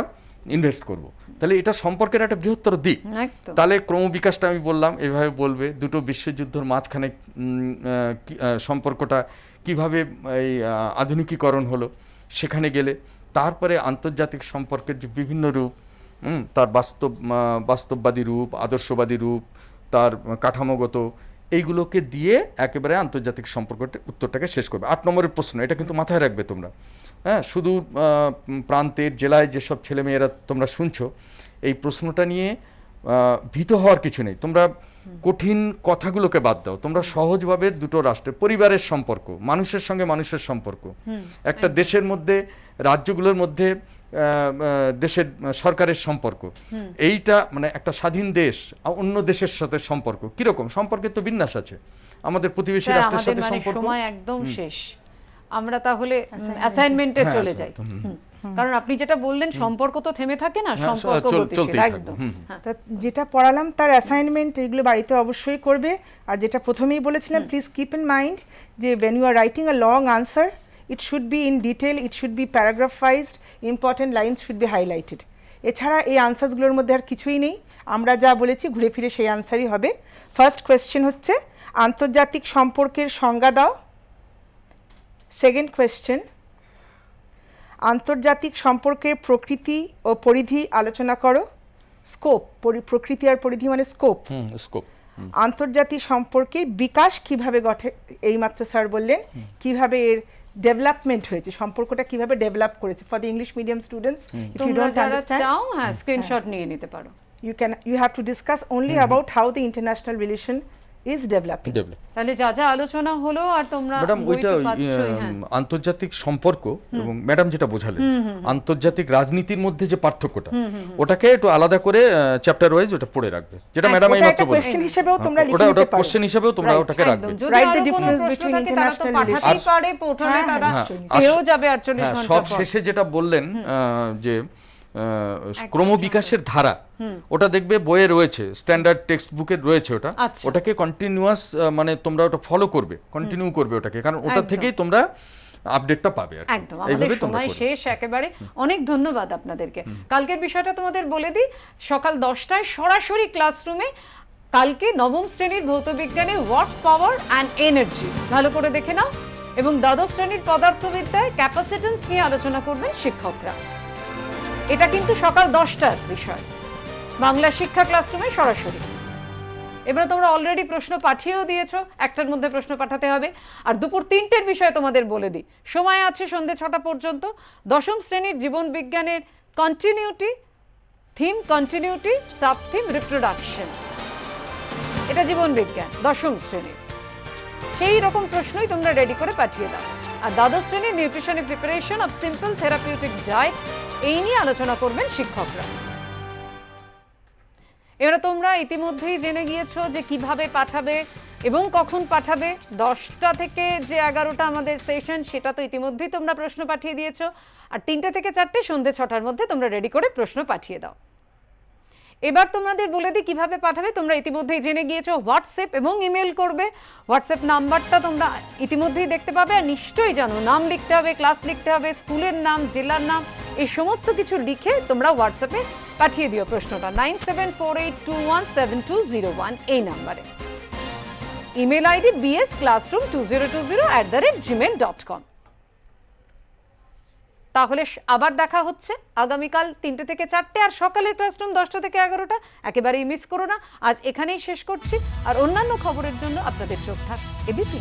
ইনভেস্ট করব, তাহলে এটা সম্পর্কের একটা বৃহত্তর দিক। একদম। তাহলে ক্রমবিকাশটা আমি বললাম এভাবে বলবে, দুটো বিশ্বযুদ্ধের মাঝখানে সম্পর্কটা কিভাবে এই আধুনিকীকরণ হলো সেখানে গেলে, তারপরে আন্তর্জাতিক সম্পর্কের যে বিভিন্ন রূপ, তার বাস্তববাদী রূপ, আদর্শবাদী রূপ, তার কাঠামোগত, এইগুলোকে দিয়ে একেবারে আন্তর্জাতিক সম্পর্কটা উত্তরটাকে শেষ করবে। 8 নম্বরের প্রশ্ন, এটা কিন্তু মাথায় রাখবে তোমরা। হ্যাঁ, শুধু প্রান্তের জেলায় যেসব ছেলেমেয়েরা তোমরা শুনছো, এই প্রশ্নটা নিয়ে ভীত হওয়ার কিছু নেই। তোমরা কঠিন কথাগুলোকে বাদ দাও, তোমরা সহজভাবে দুটো রাষ্ট্রের, পরিবারের সম্পর্ক, মানুষের সঙ্গে মানুষের সম্পর্ক, একটা দেশের মধ্যে, রাজ্যগুলোর মধ্যে দেশের সরকারের সম্পর্ক, এইটা মানে একটা স্বাধীন দেশ অন্য দেশের সাথে সম্পর্ক কিরকম, সম্পর্কের তো বিন্যাস আছে। আমাদের প্রতিবেশী স্যার, রাষ্ট্রের সাথে আমাদের মানে সম্পর্ক, সময় একদম শেষ, আমরা তাহলে অ্যাসাইনমেন্টে চলে যাই। কারণ আপনি যেটা বললেন, সম্পর্ক তো থেমে থাকে না, সম্পর্ক গতিশীল। চলতেই থাকবে। একদম। হ্যাঁ। তা যেটা পড়ালাম তার অ্যাসাইনমেন্ট এগুলো বাড়িতে অবশ্যই করবে। আর যেটা প্রথমেই বলেছিলাম, প্লিজ কিপ ইন মাইন্ড যে when you are writing a long answer, it should be in detail, it should be paragraphized, important lines should be highlighted. এছাড়া এই আনসারসগুলোর মধ্যে আর কিছুই নেই, আমরা যা বলেছি ঘুরে ফিরে সেই আনসারই হবে। ফার্স্ট কোয়েশ্চেন হচ্ছে আন্তর্জাতিক সম্পর্কের সংজ্ঞা দাও। সেকেন্ড কোয়েশ্চেন, আন্তর্জাতিক সম্পর্কের প্রকৃতি ও পরিধি আলোচনা করো। স্কোপ, প্রকৃতি আর পরিধি মানে স্কোপ। স্কোপ। আন্তর্জাতিক সম্পর্কের বিকাশ কিভাবে ঘটে, এইমাত্র স্যার বললেন কিভাবে এর ডেভেলপমেন্ট হয়েছে, সম্পর্কটা কিভাবে ডেভেলপ করেছে। For the English medium students, if you তোমরা ডোন্ট যারা আন্ডারস্ট্যান্ড, চাও, হ্যাঁ, স্ক্রিনশট নিয়ে নিতে পারো। you have to discuss only about how the international relation is developing. তাহলে যা যা আলোচনা হলো, আর তোমরা ম্যাডাম বই ওইটা তো পাচ্ছই, হ্যাঁ। আন্তর্জাতিক সম্পর্ক এবং ম্যাডাম যেটা বোঝালেন আন্তর্জাতিক রাজনীতির মধ্যে যে পার্থক্যটা, ওটাকে একটু আলাদা করে চ্যাপ্টার ওয়াইজ ওটা পড়ে রাখবে, যেটা ম্যাডাম এই মাত্র বললেন। কোশ্চেন হিসেবেও তোমরা লিখে ওটা নিতে পারো। কোশ্চেন হিসেবেও তোমরা ওটাকে রাখবে। যদি Write the আরো কোনো difference প্রশ্ন between থাকে তারা তো international পাঠাতেই পারে পোর্টালে, তারা পেয়েও যাবে 48 ঘন্টা সব পর। শেষে যেটা বললেন যে ক্রমবিকাশের ধারা, ওটা দেখবে বইয়ে রয়েছে, স্ট্যান্ডার্ড টেক্সট বুকে রয়েছে ওটা। আচ্ছা। ওটাকে কন্টিনিউয়াস মানে তোমরা ওটা ফলো করবে, কন্টিনিউ করবে ওটাকে, কারণ ওটা থেকেই তোমরা আপডেটটা পাবে আর কি। একদম, আমাদের সময় শেষ একেবারে। অনেক ধন্যবাদ আপনাদেরকে। কালকের বিষয়টা তোমাদের বলে দিই, সকাল 10টায় সরাসরি ক্লাসরুমে কালকে নবম শ্রেণীর ভৌতবিজ্ঞানে ওয়াট, পাওয়ার অ্যান্ড এনার্জি ভালো করে দেখে নাও, এবং দ্বাদশ শ্রেণীর পদার্থবিদ্যায় ক্যাপাসিটেন্স নিয়ে আলোচনা করবেন শিক্ষকরা। এটা কিন্তু সকাল 10টার বিষয়, বাংলা শিক্ষা ক্লাসরুমে সরাসরি। এবারে তোমরা অলরেডি প্রশ্ন পাঠিয়েও দিয়েছো, একটার মধ্যে প্রশ্ন পাঠাতে হবে। আর দুপুর 3টের বিষয় তোমাদের বলে দিই, সময় আছে সন্ধ্যে 6টা পর্যন্ত। দশম শ্রেণীর জীবন বিজ্ঞানের continuity, theme continuity, sub theme reproduction, এটা জীবন বিজ্ঞান দশম শ্রেণীর। সেই রকম প্রশ্নই তোমরা রেডি করে পাঠিয়ে দাও। আর দ্বাদশ শ্রেণীর নিউট্রিশনের preparation of simple therapeutic diet, এই নিয়ে আলোচনা করবেন শিক্ষকরা। এবারে তোমরা ইতিমধ্যেই জেনে গিয়েছো যে কিভাবে পাঠাবে এবং কখন পাঠাবে। 10টা থেকে যে 11টা আমাদের সেশন, সেটা তো ইতিমধ্যেই তোমরা প্রশ্ন পাঠিয়ে দিয়েছো। আর 3টে থেকে 4টে সন্ধ্যে 6টার মধ্যে তোমরা রেডি করে প্রশ্ন পাঠিয়ে দাও। এবার তোমাদের বলে দিই কিভাবে পাঠাবে। তোমরা ইতিমধ্যেই জেনে গিয়েছো, হোয়াটসঅ্যাপ এবং ইমেল করবে। হোয়াটসঅ্যাপ নাম্বারটা তোমরা ইতিমধ্যেই দেখতে পাবে। আর নিশ্চয়ই জানো, নাম লিখতে হবে, ক্লাস লিখতে হবে, স্কুলের নাম, জেলার নাম, এই সমস্ত কিছু লিখে তোমরা হোয়াটসঅ্যাপে পাঠিয়ে দিও প্রশ্নটা 9748217201 এই নাম্বারে। Email ID bsclassroom2020@gmail.com। তাহলে আবার দেখা হচ্ছে আগামীকাল 3টে থেকে 4টে, আর সকালের ক্লাসরুম 10টা থেকে 11টা একেবারেই মিস করো না। আজ এখানেই শেষ করছি, আর অন্যান্য খবরের জন্য আপনাদের চোখ থাক এবিপি।